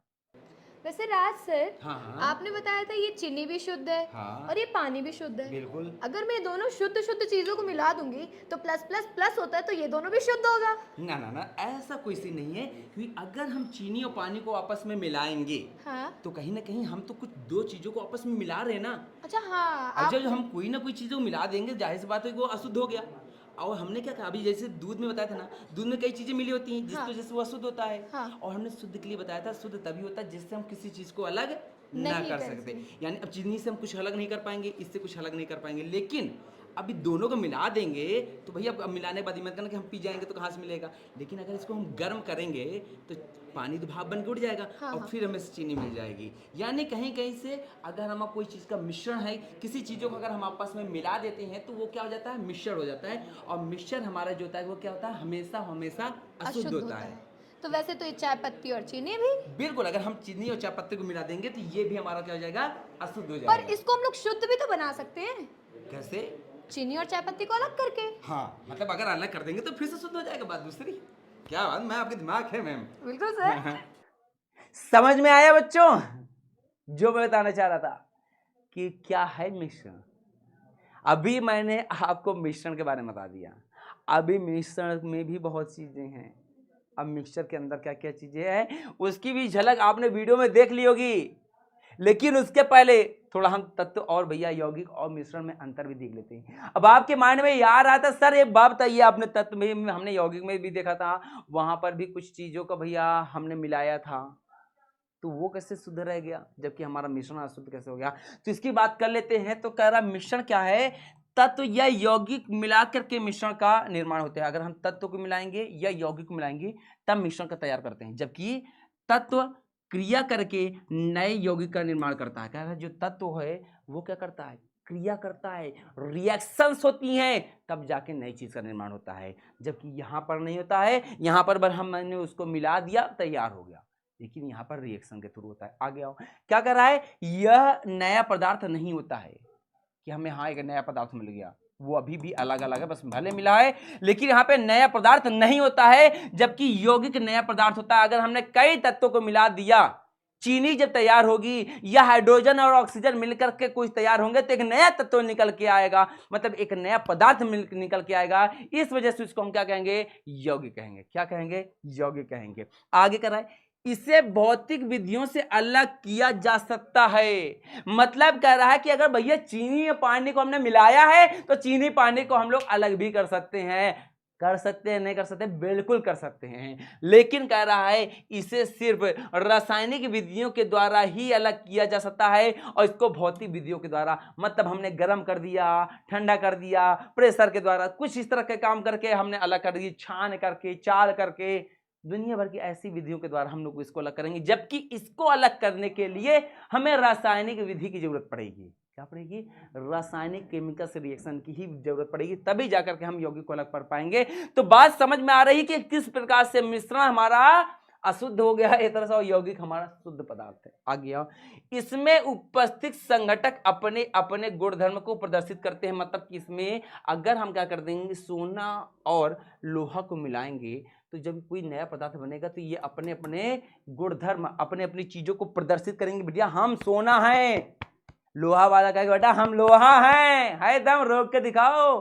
वैसे राज सर, हाँ आपने बताया था ये चीनी भी शुद्ध है हाँ और ये पानी भी शुद्ध है। बिल्कुल। अगर मैं दोनों शुद्ध शुद्ध चीजों को मिला दूंगी तो प्लस प्लस प्लस होता है, तो ये दोनों भी शुद्ध होगा। ना ना ना, ऐसा कोई सी नहीं है, क्योंकि अगर हम चीनी और पानी को आपस में मिलाएंगे हाँ। तो कहीं ना कहीं हम तो कुछ दो चीजों को आपस में मिला रहे हैं ना। अच्छा हाँ, अब आप जब हम कोई ना कोई चीज़ को मिला देंगे, जाहिर सी बात है कि वो अशुद्ध हो गया। और हमने क्या कहा, अभी जैसे दूध में बताया था ना, दूध में कई चीज़ें मिली होती हैं जिसकी हाँ वजह से वो अशुद्ध होता है। हाँ और हमने शुद्ध के लिए बताया था, शुद्ध तभी होता है जिससे हम किसी चीज़ को अलग ना नहीं कर कर सकते। सकते। यानी अब चीनी से हम कुछ अलग नहीं कर पाएंगे, इससे कुछ अलग नहीं कर पाएंगे, लेकिन अभी दोनों को मिला देंगे तो भैया अब मिलाने के बाद ये मत करना कि हम पी जाएंगे तो कहाँ से मिलेगा। लेकिन अगर इसको हम गर्म करेंगे तो पानी तो भाप बन के उड़ जाएगा हाँ और हाँ। फिर हमें चीनी मिल जाएगी। यानी कहीं कहीं से अगर हम कोई चीज़ का मिश्रण है, किसी चीज़ों को अगर हम आपस में मिला देते हैं तो वो क्या हो जाता है, मिश्रण हो जाता है। और मिश्रण हमारा जो होता है वो क्या होता है, हमेशा हमेशा अशुद्ध होता है। तो वैसे तो ये चाय पत्ती और चीनी भी। बिल्कुल, अगर हम चीनी और चाय पत्ती को मिला देंगे तो ये भी हमारा क्या हो जाएगा, अशुद्ध हो पर जाएगा। इसको हम लोग शुद्ध भी तो बना सकते हैं, कैसे? चीनी और चाय पत्ती को अलग करके। हाँ, मतलब अगर अलग कर देंगे तो फिर से शुद्ध हो जाएगा, बात दूसरी। क्या बात, मैं आपके दिमाग है मैम। बिल्कुल सर। समझ में आया बच्चों जो मैं बताना चाह रहा था कि क्या है मिश्रण। अभी मैंने आपको मिश्रण के बारे में बता दिया। अभी मिश्रण में भी बहुत चीजें हैं। अब मिक्सचर के अंदर क्या क्या चीजें हैं उसकी भी झलक आपने वीडियो में देख ली होगी, लेकिन उसके पहले थोड़ा हम तत्व और भैया यौगिक और मिश्रण में अंतर भी देख लेते हैं। अब आपके माइंड में याद रहा था सर एक बात बताइए, आपने तत्व में हमने यौगिक में भी देखा था, वहां पर भी कुछ चीजों का भैया हमने मिलाया था, तो वो कैसे शुद्ध रह गया जबकि हमारा मिश्रण अशुद्ध कैसे हो गया। तो इसकी बात कर लेते हैं। तो कह रहा मिश्रण क्या है, तत्व या यौगिक मिलाकर के मिश्रण का निर्माण होता है। अगर हम तत्व को मिलाएंगे या यौगिक को मिलाएंगे तब मिश्रण का तैयार करते हैं, जबकि तत्व क्रिया करके नए यौगिक का निर्माण करता है। कह रहा है जो तत्व है वो क्या करता है, क्रिया करता है, रिएक्शंस होती हैं, तब जाके नई चीज का निर्माण होता है। जबकि यहाँ पर नहीं होता है, यहाँ पर बस हमने उसको मिला दिया तैयार हो गया, लेकिन यहाँ पर रिएक्शन के थ्रू होता है। आगे आओ, क्या कर रहा है, यह नया पदार्थ नहीं होता है कि हमें हाँ एक नया पदार्थ मिल गया, वो अभी भी अलग अलग है, बस भले मिला है, लेकिन यहाँ पे नया पदार्थ नहीं होता है, जबकि यौगिक नया पदार्थ होता है। अगर हमने कई तत्वों को मिला दिया, चीनी जब तैयार होगी या हाइड्रोजन और ऑक्सीजन मिलकर के कुछ तैयार होंगे तो एक नया तत्व निकल के आएगा, मतलब एक नया पदार्थ निकल के आएगा। इस वजह से उसको हम क्या कहेंगे, यौगिक कहेंगे। क्या कहेंगे, यौगिक कहेंगे। आगे कर रहा है, इसे भौतिक विधियों से अलग किया जा सकता है। मतलब कह रहा है कि अगर भैया चीनी या पानी को हमने मिलाया है तो चीनी पानी को हम लोग अलग भी कर सकते हैं। कर सकते हैं, नहीं कर सकते, बिल्कुल कर सकते हैं, लेकिन कह रहा है इसे सिर्फ रासायनिक विधियों के द्वारा ही अलग किया जा सकता है, और इसको भौतिक विधियों के द्वारा, मतलब हमने गर्म कर दिया, ठंडा कर दिया, प्रेशर के द्वारा कुछ इस तरह के काम करके हमने अलग कर दी, छान करके, चाल करके, दुनिया भर की ऐसी विधियों के द्वारा हम लोग इसको अलग करेंगे। जबकि इसको अलग करने के लिए हमें रासायनिक विधि की जरूरत पड़ेगी। क्या पड़ेगी, रासायनिक केमिकल से रिएक्शन की ही जरूरत पड़ेगी, तभी जाकर के हम यौगिक को अलग कर पाएंगे। तो बात समझ में आ रही कि किस प्रकार से मिश्रण हमारा अशुद्ध हो गया, एक तरह से, और यौगिक हमारा शुद्ध पदार्थ है। आ गया, इसमें उपस्थित संघटक अपने अपने गुणधर्म को प्रदर्शित करते हैं। मतलब कि इसमें अगर हम क्या कर देंगे, सोना और लोहा को मिलाएंगे तो जब कोई नया पदार्थ बनेगा तो ये अपने अपने गुणधर्म, अपने अपनी चीजों को प्रदर्शित करेंगे। भैया हम सोना है, लोहा वाला कहेगा बेटा हम लोहा हैं, है दम रोक के दिखाओ।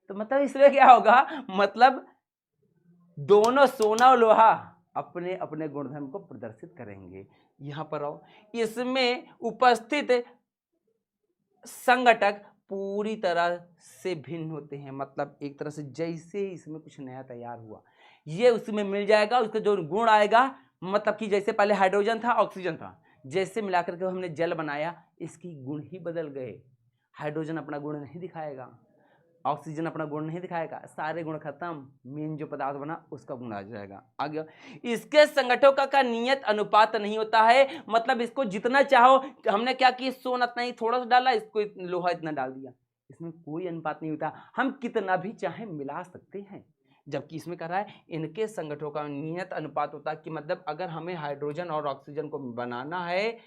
तो मतलब इसमें क्या होगा, मतलब दोनों सोना और लोहा अपने अपने गुणधर्म को प्रदर्शित करेंगे। यहां पर आओ, इसमें उपस्थित संघटक पूरी तरह से भिन्न होते हैं। मतलब एक तरह से जैसे इसमें कुछ नया तैयार हुआ ये उसमें मिल जाएगा, उसका जो गुण आएगा, मतलब कि जैसे पहले हाइड्रोजन था, ऑक्सीजन था, जैसे मिलाकर के हमने जल बनाया, इसकी गुण ही बदल गए। हाइड्रोजन अपना गुण नहीं दिखाएगा, ऑक्सीजन अपना गुण नहीं दिखाएगा, सारे गुण खत्म, मेन जो पदार्थ बना उसका गुण आ जाएगा। आगे, इसके संगठनों का नियत अनुपात नहीं होता है। मतलब इसको जितना चाहो, हमने क्या कि सोना इतना ही थोड़ा सा डाला, इसको लोहा इतना डाल दिया, इसमें कोई अनुपात नहीं होता, हम कितना भी चाहे मिला सकते हैं। जबकि इसमें कह रहा है इनके संगठनों का नियत अनुपात होता है, कि मतलब अगर हमें हाइड्रोजन और ऑक्सीजन को बनाना है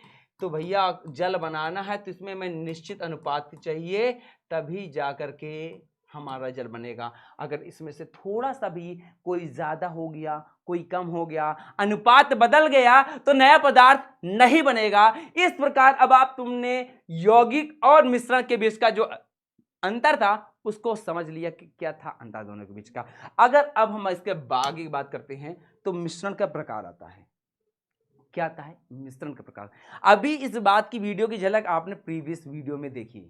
तो भैया जल बनाना है तो इसमें हमें निश्चित अनुपात चाहिए, तभी जा करके हमारा जल बनेगा। अगर इसमें से थोड़ा सा भी कोई ज्यादा हो गया, कोई कम हो गया, अनुपात बदल गया तो नया पदार्थ नहीं बनेगा। इस प्रकार अब आप तुमने यौगिक और मिश्रण के बीच का जो अंतर था उसको समझ लिया कि क्या था अंतर दोनों के बीच का। अगर अब हम इसके आगे की बात करते हैं तो मिश्रण का प्रकार आता है। क्या आता है? मिश्रण का प्रकार। अभी इस बात की वीडियो की झलक आपने प्रीवियस वीडियो में देखी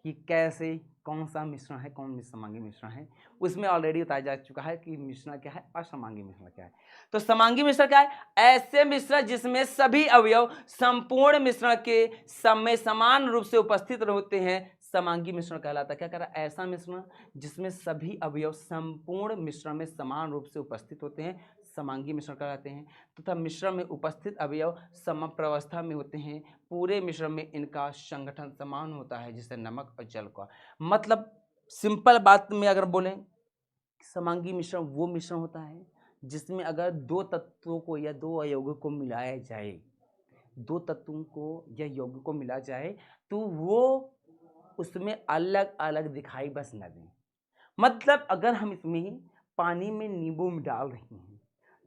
कि कैसे कौन सा मिश्रण है, कौन समांगी मिश्रण है, उसमें ऑलरेडी बताया जा चुका है कि मिश्रण क्या है और समांगी मिश्रण क्या है। तो समांगी मिश्रण क्या है? ऐसे मिश्रण जिसमें सभी अवयव संपूर्ण मिश्रण के समय समान रूप से उपस्थित होते हैं, समांगी मिश्रण कहलाता है। क्या कह रहा है? ऐसा मिश्रण जिसमें सभी अवयव संपूर्ण मिश्रण में समान रूप से उपस्थित होते हैं, समांगी मिश्रण कहलाते हैं। तथा मिश्रण में उपस्थित अवयव समप्रावस्था में होते हैं, पूरे मिश्रण में इनका संगठन समान होता है, जिससे नमक और जल का। मतलब सिंपल बात में अगर बोलें, समांगी मिश्रण वो मिश्रण होता है जिसमें अगर दो तत्वों को या दो अयौगिकों को मिलाया जाए, दो तत्वों को या यौगिक को मिला जाए तो वो उसमें अलग अलग दिखाई बस न दें। मतलब अगर हम इसमें पानी में नींबू डाल रहे हैं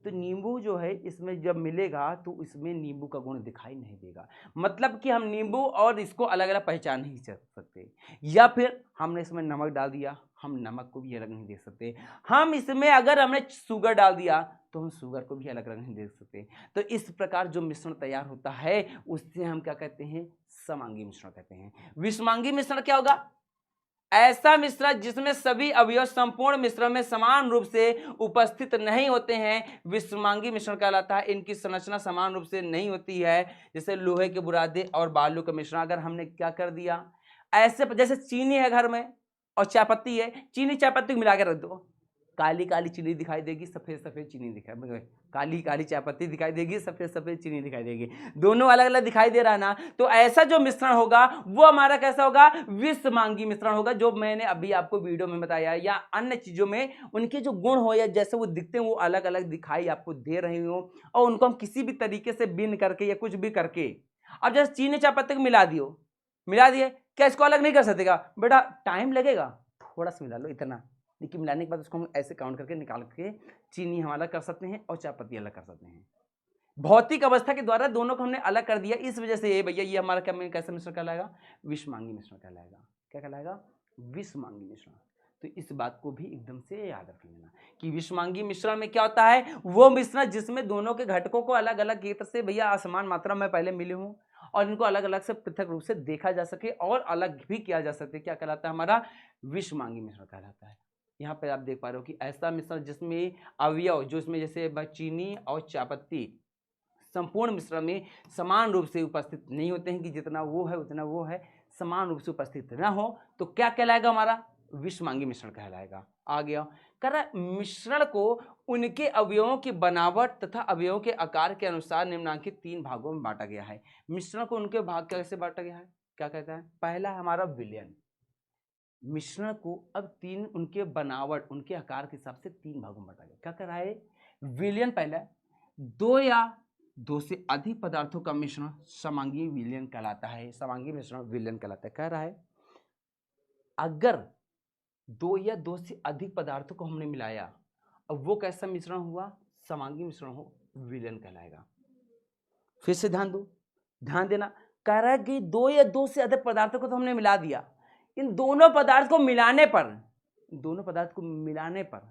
तो नींबू जो है इसमें जब मिलेगा तो इसमें नींबू का गुण दिखाई नहीं देगा। मतलब कि हम नींबू और इसको अलग अलग पहचान नहीं सकते। या फिर हमने इसमें नमक डाल दिया, हम नमक को भी अलग नहीं देख सकते। हम इसमें अगर हमने शुगर डाल दिया तो हम शुगर को भी अलग अलग नहीं देख सकते। तो इस प्रकार जो मिश्रण तैयार होता है उससे हम क्या कहते हैं? समांगी मिश्रण कहते हैं। विषमांगी मिश्रण क्या होगा? ऐसा मिश्रण जिसमें सभी अवयव संपूर्ण मिश्रण में समान रूप से उपस्थित नहीं होते हैं, विषमांगी मिश्रण कहलाता है। इनकी संरचना समान रूप से नहीं होती है, जैसे लोहे के बुरादे और बालू का मिश्रण। अगर हमने क्या कर दिया, ऐसे जैसे चीनी है घर में और चायपत्ती है, चीनी चायपत्ती को मिला के रख दो, काली काली चीनी दिखाई देगी, सफेद सफेद चीनी दिखाई, काली काली चायपत्ती दिखाई देगी, सफेद सफेद चीनी दिखाई देगी, दोनों अलग अलग दिखाई दे रहा है ना। तो ऐसा जो मिश्रण होगा वो हमारा कैसा होगा? विषमांगी मिश्रण होगा, जो मैंने अभी आपको वीडियो में बताया। या अन्य चीजों में उनके जो गुण हो या जैसे वो दिखते हैं वो अलग अलग दिखाई आपको दे रहे हो, और उनको हम किसी भी तरीके से बिन करके या कुछ भी करके, अब जैसे चीनी चायपत्ती को मिला दियो, मिला दिए, क्या इसको अलग नहीं कर सकेगा? बेटा टाइम लगेगा, थोड़ा सा मिला लो इतना, लेकिन मिलाने के बाद उसको हम ऐसे काउंट करके निकाल के चीनी हम अलग कर सकते हैं और चायपत्ती अलग कर सकते हैं। भौतिक अवस्था के द्वारा दोनों को हमने अलग कर दिया। इस वजह से ये भैया ये हमारा कैसा मिश्रण कहलाएगा? विषमांगी मिश्रण कहलाएगा। क्या कहलाएगा? विषमांगी मिश्रण। तो इस बात को भी एकदम से याद रख लेना कि विषमांगी मिश्रण में क्या होता है? वो मिश्रण जिसमें दोनों के घटकों को अलग अलग क्षेत्र से भैया असमान मात्रा में पहले मिले हों और इनको अलग अलग से पृथक रूप से देखा जा सके और अलग भी किया जा सके। क्या कहलाता है? हमारा विषमांगी मिश्रण कहलाता है। यहाँ पे आप देख पा रहे हो कि ऐसा मिश्रण जिसमें अवयव जो इसमें जैसे चीनी और चायपत्ती संपूर्ण मिश्रण में समान रूप से उपस्थित नहीं होते हैं कि जितना वो है उतना वो है, समान रूप से उपस्थित न हो तो क्या कहलाएगा? हमारा विषमांगी मिश्रण कहलाएगा। आ गया कर मिश्रण को उनके अवयवों की बनावट तथा अवयवों के आकार के अनुसार निम्नलिखित 3 भागों में बांटा गया है। मिश्रण को उनके भाग कैसे बांटा गया है? क्या कहता है? पहला हमारा विलयन। मिश्रण को अब 3 उनके बनावट उनके आकार के हिसाब से 3 भागों में बांटा गया। क्या कर रहा है? विलयन पहला, 2 या 2 से अधिक पदार्थों का मिश्रण समांगी विलयन कहलाता है। समांगी मिश्रण विलयन कहलाता है। कह रहा है अगर 2 या 2 से अधिक पदार्थों को हमने मिलाया, अब वो कैसा मिश्रण हुआ? समांगी मिश्रण हो, विलयन कहलाएगा। फिर से ध्यान देना। कह रहा है कि 2 या 2 से अधिक पदार्थों को तो हमने मिला दिया, इन दोनों पदार्थ को मिलाने पर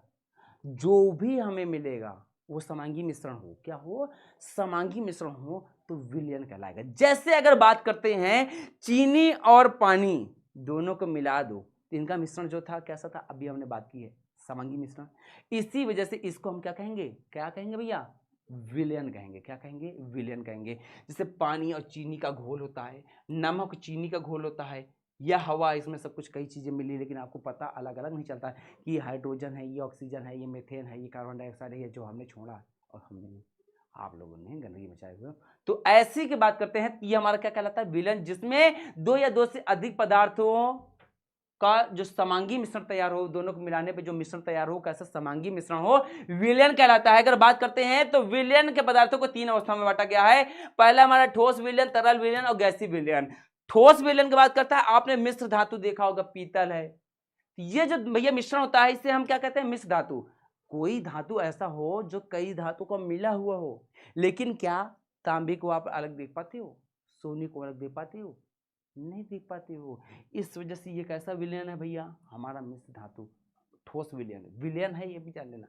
जो भी हमें मिलेगा वो समांगी मिश्रण हो। क्या हो? समांगी मिश्रण हो तो विलयन कहलाएगा। जैसे अगर बात करते हैं चीनी और पानी दोनों को मिला दो तो इनका मिश्रण जो था कैसा था? अभी हमने बात की है समांगी मिश्रण। इसी वजह से इसको हम क्या कहेंगे? क्या कहेंगे भैया? विलयन कहेंगे। क्या कहेंगे? विलयन कहेंगे। जैसे पानी और चीनी का घोल होता है, नमक चीनी का घोल होता है, या हवा, इसमें सब कुछ कई चीज़ें मिली लेकिन आपको पता अलग अलग नहीं चलता है कि ये हाइड्रोजन है, ये ऑक्सीजन है, ये मीथेन है, ये कार्बन डाइऑक्साइड है, ये जो हमने छोड़ा और हमने आप लोगों ने गंदगी मचाए हुए। तो ऐसी की बात करते हैं, ये हमारा क्या कहलाता है? विलयन, जिसमें 2 या 2 से अधिक पदार्थों का जो समांगी मिश्रण तैयार हो, दोनों को मिलाने पे जो मिश्रण तैयार हो कैसा समांगी मिश्रण हो, विलयन कहलाता है। अगर बात करते हैं तो विलयन के पदार्थों को 3 अवस्था में बांटा गया है। पहला हमारा ठोस विलयन, तरल विलयन और गैसीय विलयन। ठोस विलयन की बात करता है, आपने मिश्र धातु देखा होगा, पीतल है, ये जो भैया मिश्रण होता है इसे हम क्या कहते हैं, मिश्र धातु। कोई धातु ऐसा हो जो कई धातु का मिला हुआ हो, लेकिन क्या तांबे को आप अलग देख पाते हो, सोने को अलग देख पाते हो, नहीं देख पाते हो। इस वजह से ये कैसा विलयन है भैया, हमारा मिश्र धातु ठोस विलयन है। विलयन है ये भी जान लेना।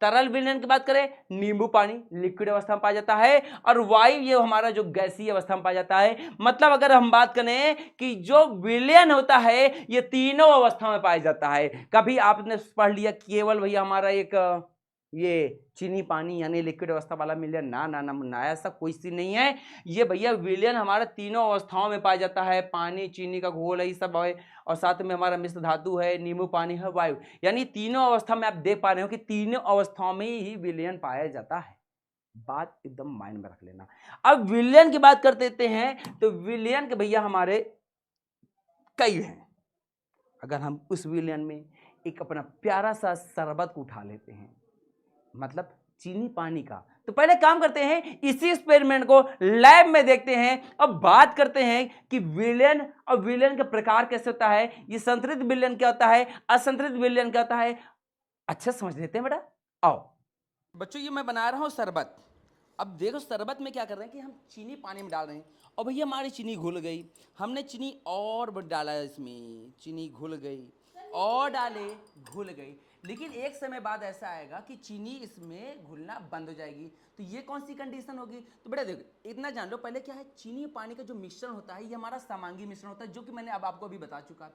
तरल विलयन की बात करें, नींबू पानी लिक्विड अवस्था में पाया जाता है, और वायु ये हमारा जो गैसीय अवस्था में पाया जाता है। मतलब अगर हम बात करें कि जो विलयन होता है ये तीनों अवस्था में पाया जाता है। कभी आपने पढ़ लिया केवल भैया हमारा एक ये चीनी पानी यानी लिक्विड अवस्था वाला विलयन, ना ना ना ना, ऐसा कोई सी नहीं है। ये भैया विलयन हमारा तीनों अवस्थाओं में पाया जाता है। पानी चीनी का घोल है, ये सब है, और साथ में हमारा मिश्र धातु है, नींबू पानी है, वायु, यानी तीनों अवस्था में आप देख पा रहे हो कि तीनों अवस्थाओं में ही विलयन पाया जाता है। बात एकदम माइंड में रख लेना। अब विलयन की बात कर देते हैं, तो विलयन के भैया हमारे कई हैं। अगर हम उस विलयन में एक अपना प्यारा सा शरबत को उठा लेते हैं, मतलब चीनी पानी का, तो पहले काम करते हैं इसी एक्सपेरिमेंट को लैब में देखते हैं। अब बात करते हैं कि विलयन और विलयन का प्रकार कैसे होता है, ये संतृप्त विलयन क्या होता है, असंतृप्त विलयन क्या होता है, अच्छा समझ लेते हैं बेटा। आओ बच्चों, ये मैं बना रहा हूं शरबत। अब देखो शरबत में क्या कर रहे हैं कि हम चीनी पानी में डाल रहे हैं, और भैया हमारी चीनी घुल गई। हमने चीनी और डाला इसमें, चीनी घुल गई, और डाले, घुल गई। लेकिन एक समय बाद ऐसा आएगा कि चीनी इसमें घुलना बंद हो जाएगी। तो ये कौन सी कंडीशन होगी, तो बेटा देखो इतना जान लो पहले क्या है, चीनी पानी का जो मिश्रण होता है ये हमारा समांगी मिश्रण होता है, जो कि मैंने अब आपको अभी बता चुका।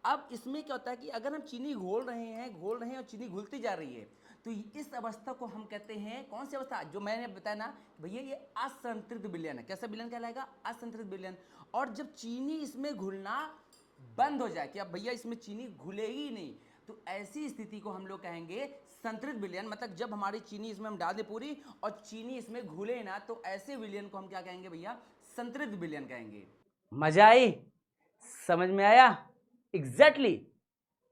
अब इसमें क्या होता है कि अगर हम चीनी घोल रहे हैं और चीनी घुलती जा रही है, तो इस अवस्था को हम कहते हैं, कौन सी अवस्था, जो मैंने बताया ना भैया ये असंतृप्त विलयन है। कैसा विलयन कहलाएगा, असंतृप्त विलयन। और जब चीनी इसमें घुलना बंद हो जाए कि अब भैया इसमें चीनी घुलेगी ही नहीं, तो ऐसी स्थिति को हम लोग कहेंगे संतृप्त विलयन। मतलब जब हमारी चीनी इसमें हम डाल दे पूरी और चीनी इसमें घुले ना, तो ऐसे विलयन को हम क्या कहेंगे भैया, संतृप्त विलयन कहेंगे। मजा आई, समझ में आया? एग्जैक्टली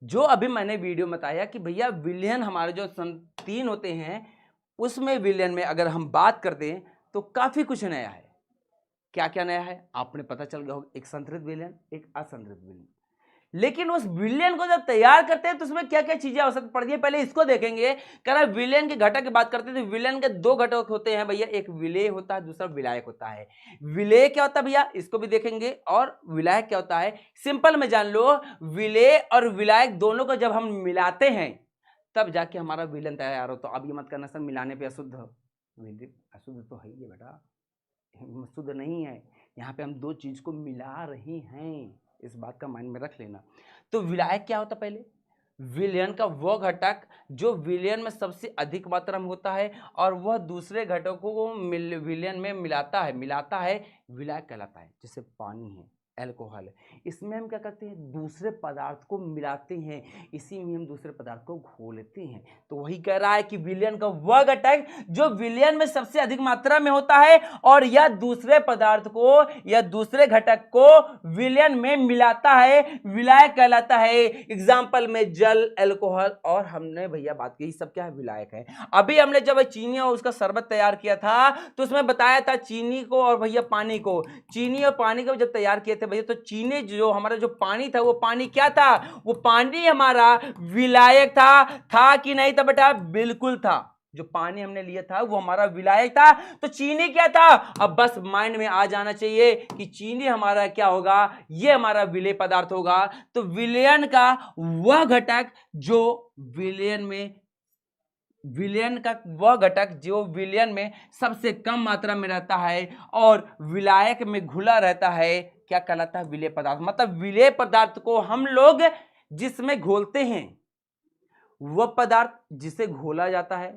जो अभी मैंने वीडियो में बताया कि भैया विलयन हमारे जो तीन होते हैं, उसमें विलयन में अगर हम बात करते हैं तो काफी कुछ नया है। क्या क्या नया है आपने पता चल गया होगा, एक संतृप्त विलयन, एक असंतृप्त विलयन। लेकिन उस विलयन को जब तैयार करते हैं तो उसमें क्या क्या चीजें आवश्यक पड़ती है, पहले इसको देखेंगे। कह विलयन के घटक की बात करते हैं तो विलयन के दो घटक होते हैं भैया, एक विलेय होता है, दूसरा विलायक होता है। विलेय क्या होता है भैया, इसको भी देखेंगे, और विलायक क्या होता है, सिंपल में जान लो, विलेय और विलायक दोनों को जब हम मिलाते हैं तब जाके हमारा विलयन तैयार हो। तो अब ये मत करना सर मिलाने पे अशुद्ध, अशुद्ध तो है ये बेटा, शुद्ध नहीं है। यहाँ पे हम दो चीज को मिला रहे हैं, इस बात का माइंड में रख लेना। तो विलायक क्या होता है, पहले विलयन का वह घटक जो विलयन में सबसे अधिक मात्रा में होता है और वह दूसरे घटकों को विलयन में मिलाता है विलायक कहलाता है। जैसे पानी है, एल्कोहल है, इसमें हम क्या करते हैं, दूसरे पदार्थ को मिलाते हैं, इसी में हम दूसरे पदार्थ को घोलते हैं। तो वही कह रहा है कि विलयन का वह घटक जो विलयन में सबसे अधिक मात्रा में होता है और या दूसरे पदार्थ को या दूसरे घटक को विलयन में मिलाता है, विलायक कहलाता है। एग्जाम्पल में जल, एल्कोहल, और हमने भैया बात की सब क्या है, विलायक है। अभी हमने जब चीनी और उसका शरबत तैयार किया था तो उसमें बताया था चीनी को और भैया पानी को, चीनी और पानी को जब तैयार किए थे भैया, तो चीनी जो हमारा जो पानी था वो पानी क्या था, वो पानी हमारा विलायक था कि नहीं था बेटा, बिल्कुल था। जो पानी हमने लिया था वो हमारा विलायक था। तो चीनी क्या था, अब बस माइंड में आ जाना चाहिए कि चीनी हमारा क्या होगा, ये हमारा विलेय पदार्थ होगा। तो विलयन का वह घटक जो विलयन का वह घटक जो विलयन में सबसे कम मात्रा में रहता है और विलायक में घुला रहता है, क्या कहलाता है, विलेय पदार्थ। मतलब विलेय पदार्थ को हम लोग जिसमें घोलते हैं, वह पदार्थ जिसे घोला जाता है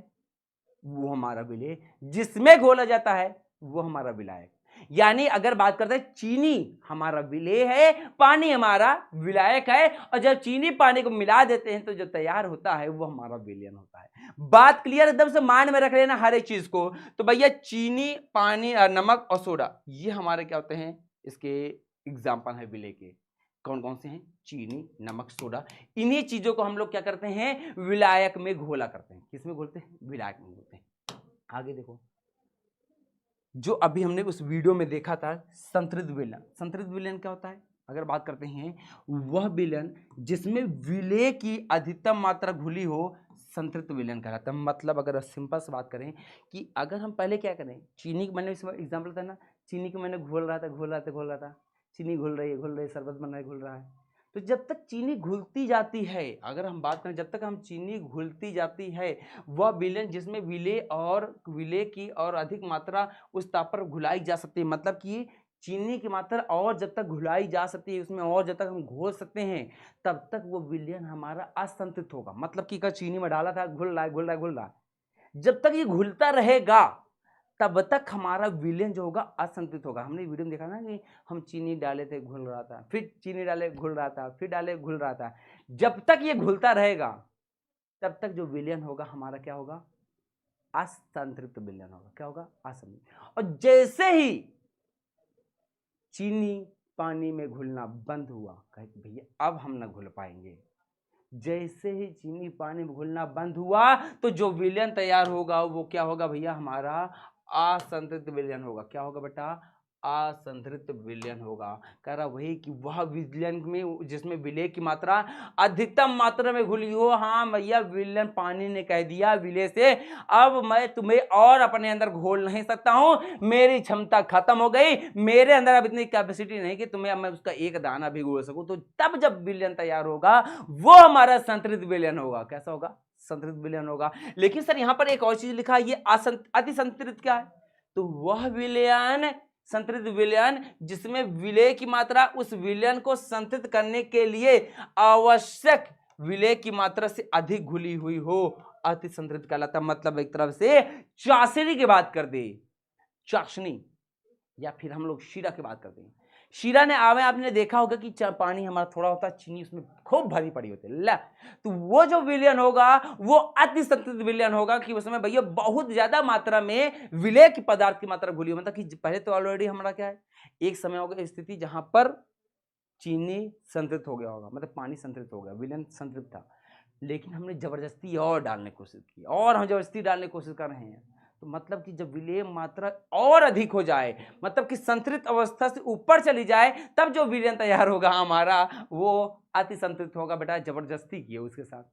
वो हमारा विलेय, जिसमें घोला जाता है वो हमारा विलायक। यानी अगर बात करते हैं, चीनी हमारा विलेय है, पानी हमारा विलायक है, और जब चीनी पानी को मिला देते हैं तो जो तैयार होता है वो हमारा विलयन होता है। बात क्लियर, एकदम से माइंड में रख लेना हर एक चीज को। तो भैया चीनी, पानी, नमक और सोडा, ये हमारे क्या होते हैं, इसके एग्जाम्पल है विलेय के। कौन कौन से हैं, चीनी, नमक, सोडा। इन्हीं चीजों को हम लोग क्या करते हैं, विलायक में घोला करते हैं। किसमें घोलते हैं, विलायक में घोलते हैं। आगे देखो, जो अभी हमने उस वीडियो में देखा था संतृप्त विलयन। संतृप्त विलयन क्या होता है, अगर बात करते हैं, वह विलयन जिसमें विलेय की अधिकतम मात्रा घुली हो संतृप्त विलयन कहलाता है। मतलब अगर सिंपल से बात करें कि अगर हम पहले क्या करें, चीनी की मैंने इसमें एग्जाम्पल था ना, चीनी को मैंने घोल रहा था, चीनी घुल रही है, शरबत बन रहा है, घुल रहा है। तो जब तक चीनी घुलती जाती है, अगर हम बात करें जब तक हम चीनी घुलती जाती है, वह विलयन जिसमें विलेय की और अधिक मात्रा उस ताप पर घुलाई जा सकती है, मतलब कि चीनी की मात्रा और जब तक घुलाई जा सकती है, उसमें और जब तक हम घोल सकते हैं, तब तक वो विलयन हमारा असंतृप्त होगा। मतलब कि अगर चीनी में डाला था, घुल रहा है, जब तक ये घुलता रहेगा तब तक हमारा विलयन जो होगा असंतुलित होगा। हमने वीडियो में देखा ना कि हम चीनी डाले थे, घुल रहा था, फिर चीनी डाले, घुल रहा था, फिर डाले, घुल रहा था। जब तक ये घुलता रहेगा तब तक जो विलयन होगा हमारा क्या होगा, असंतृप्त विलयन होगा। क्या होगा, असंतृप्त। और जैसे ही चीनी पानी में घुलना बंद हुआ, कहे कि भैया अब हम ना घुल पाएंगे, जैसे ही चीनी पानी में घुलना बंद हुआ तो जो विलयन तैयार होगा वो क्या होगा भैया, हमारा असंतृप्त विलयन होगा। क्या होगा बेटा, असंतृप्त विलयन होगा। कह रहा वही कि वह विलयन में जिसमें विलेय की मात्रा अधिकतम मात्रा में घुली हो। हाँ भैया, विलयन पानी ने कह दिया विलेय से, अब मैं तुम्हें और अपने अंदर घोल नहीं सकता हूं, मेरी क्षमता खत्म हो गई, मेरे अंदर अब इतनी कैपेसिटी नहीं कि तुम्हें अब मैं उसका एक दाना भी घोल सकूं। तो तब जब विलयन तैयार होगा वो हमारा संतृप्त विलयन होगा। कैसा होगा, संतृप्त विलयन होगा। लेकिन सर यहां पर एक और चीज लिखा है, ये अति संतृप्त क्या है, तो वह विलयन, संतृप्त विलयन जिसमें विलेय की मात्रा उस विलयन को संतृप्त करने के लिए आवश्यक विलेय की मात्रा से अधिक घुली हुई हो, अति संतृप्त कहलाता। मतलब एक तरफ से चाशनी की बात कर दे, चाशनी, या फिर हम लोग शीरा की बात करते हैं। शीरा ने आपने देखा होगा कि पानी हमारा थोड़ा होता है, चीनी उसमें खूब भरी पड़ी होती है, तो वो जो विलयन होगा वो अति संतृप्त विलयन होगा कि उसमें भैया बहुत ज्यादा मात्रा में विलेय की पदार्थ की मात्रा घुली हो। मतलब कि पहले तो ऑलरेडी हमारा क्या है, एक समय होगा स्थिति जहां पर चीनी संतृप्त हो गया होगा, मतलब पानी संतृप्त हो गया, विलयन संतृप्त था, लेकिन हमने जबरदस्ती और डालने की कोशिश की, और हम जबरदस्ती डालने की कोशिश कर रहे हैं। तो मतलब कि जब विलेय मात्रा और अधिक हो जाए, मतलब कि संतृप्त अवस्था से ऊपर चली जाए, तब जो विलयन तैयार होगा हमारा वो अति संतृप्त होगा। बेटा जबरदस्ती की है उसके साथ,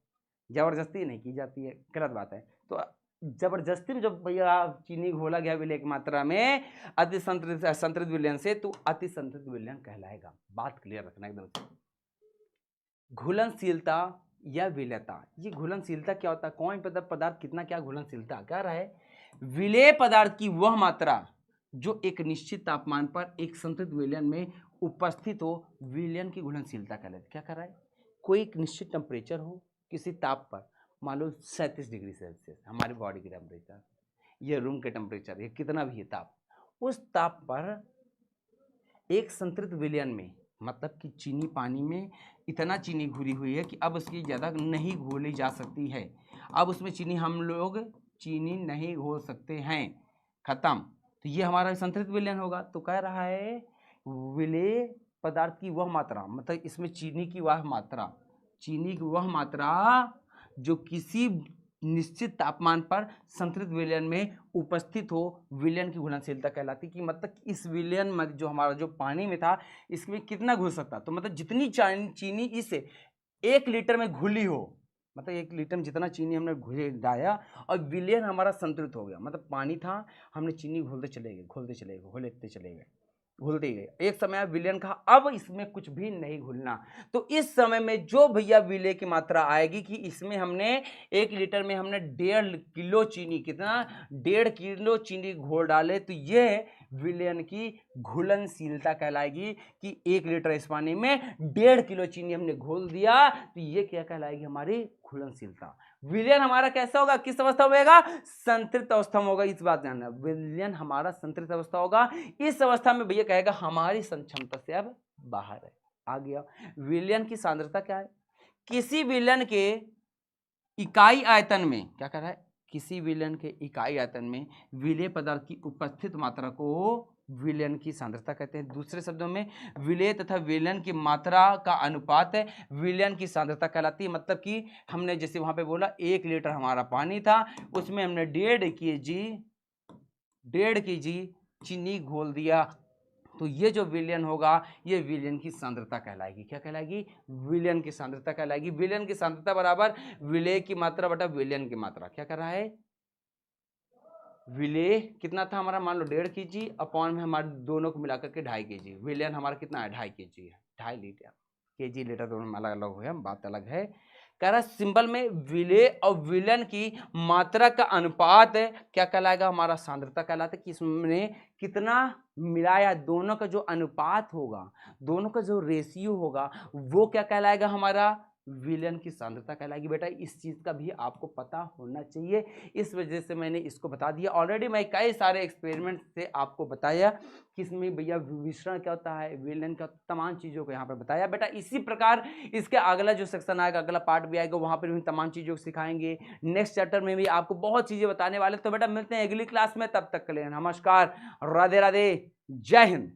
जबरदस्ती नहीं की जाती है, गलत बात है। तो जबरदस्ती में जब भैया चीनी घोला गया विलेय की मात्रा में अति संतृप्त विलयन से, तो अति संतृप्त विलयन कहलाएगा। बात क्लियर रखना एकदम से। घुलनशीलता या विलेयता, ये घुलनशीलता क्या होता है, कौन पदार्थ कितना क्या घुलनशीलता, क्या रहा है, विलेय पदार्थ की वह मात्रा जो एक निश्चित तापमान पर एक संतृप्त विलयन में उपस्थित हो, विलयन की घुलनशीलता कहलाती। क्या कर रहा है, कोई एक निश्चित टेम्परेचर हो किसी ताप पर, मान लो 37 डिग्री सेल्सियस हमारी बॉडी की टेम्परेचर, ये रूम के टेम्परेचर, ये कितना भी है ताप, उस ताप पर एक संतृप्त विलयन में, मतलब कि चीनी पानी में इतना चीनी घुली हुई है कि अब उसकी ज़्यादा नहीं घोली जा सकती है, अब उसमें चीनी हम लोग चीनी नहीं घोल सकते हैं, खत्म। तो ये हमारा संतृप्त विलयन होगा। तो कह रहा है विलेय पदार्थ की वह मात्रा, मतलब इसमें चीनी की वह मात्रा, चीनी की वह मात्रा जो किसी निश्चित तापमान पर संतृप्त विलयन में उपस्थित हो, विलयन की घुलनशीलता कहलाती। कि मतलब इस विलयन में जो हमारा जो पानी में था, इसमें कितना घुल सकता, तो मतलब जितनी चीनी इस 1 लीटर में घुली हो, मतलब 1 लीटर में जितना चीनी हमने घुलाया और विलयन हमारा संतृप्त हो गया, मतलब पानी था, हमने चीनी घोलते चले गए, घुलते गए, एक समय विलयन कहा अब इसमें कुछ भी नहीं घुलना। तो इस समय में जो भैया विलेय की मात्रा आएगी कि इसमें हमने 1 लीटर में हमने 1.5 किलो चीनी, कितना, 1.5 किलो चीनी घोल डाले, तो ये विलयन की घुलनशीलता कहलाएगी कि 1 लीटर इस पानी में 1.5 किलो चीनी हमने घोल दिया, तो ये क्या कहलाएगी, हमारी घुलनशीलता। विलयन हमारा कैसा होगा, किस अवस्था में होगा, संतृप्त अवस्था में होगा। इस बात जानना, विलयन हमारा संतृप्त अवस्था होगा। इस अवस्था में भैया कहेगा हमारी क्षमता से अब बाहर है। आ गया विलयन की सांद्रता क्या है, किसी विलयन के इकाई आयतन में, क्या कह रहा है, किसी विलयन के इकाई आयतन में विलेय पदार्थ की उपस्थित मात्रा को विलयन की सांद्रता कहते हैं। दूसरे शब्दों में विलेय तथा विलयन की मात्रा का अनुपात है विलयन की सांद्रता कहलाती है। मतलब कि हमने जैसे वहां पे बोला 1 लीटर हमारा पानी था, उसमें हमने 1.5 kg चीनी घोल दिया, तो ये जो विलयन होगा ये विलयन की सांद्रता कहलाएगी। क्या कहलाएगी? विलयन की सांद्रता कहलाएगी। विलयन की सांद्रता बराबर विलेय की मात्रा बटा विलयन की मात्रा। क्या कर रहा है? विलेय कितना था हमारा, मान लो 1.5 kg अपॉन में हमारे दोनों को मिलाकर के 2.5 kg। विलयन हमारा कितना है? 2.5 kg है। 2.5 लीटर केजी लीटर दोनों में अलग अलग हुए, बात अलग है। कह रहा सिंबल में विलेय और विलयन की मात्रा का अनुपात क्या कहलाएगा? हमारा सांद्रता कहलाता है कि इसमें कितना मिलाया, दोनों का जो अनुपात होगा, दोनों का जो रेशियो होगा वो क्या कहलाएगा? हमारा विलयन की सांद्रता कहलाएगी। बेटा इस चीज का भी आपको पता होना चाहिए, इस वजह से मैंने इसको बता दिया। ऑलरेडी मैं कई सारे एक्सपेरिमेंट से आपको बताया कि इसमें भैया विसरण क्या होता है, विलयन का तमाम चीजों को यहाँ पर बताया। बेटा इसी प्रकार इसके अगला जो सेक्शन आएगा, अगला पार्ट भी आएगा, वहां पर भी तमाम चीजों को सिखाएंगे। नेक्स्ट चैप्टर में भी आपको बहुत चीजें बताने वाले। तो बेटा मिलते हैं अगली क्लास में, तब तक के लिए नमस्कार, राधे राधे, जय हिंद।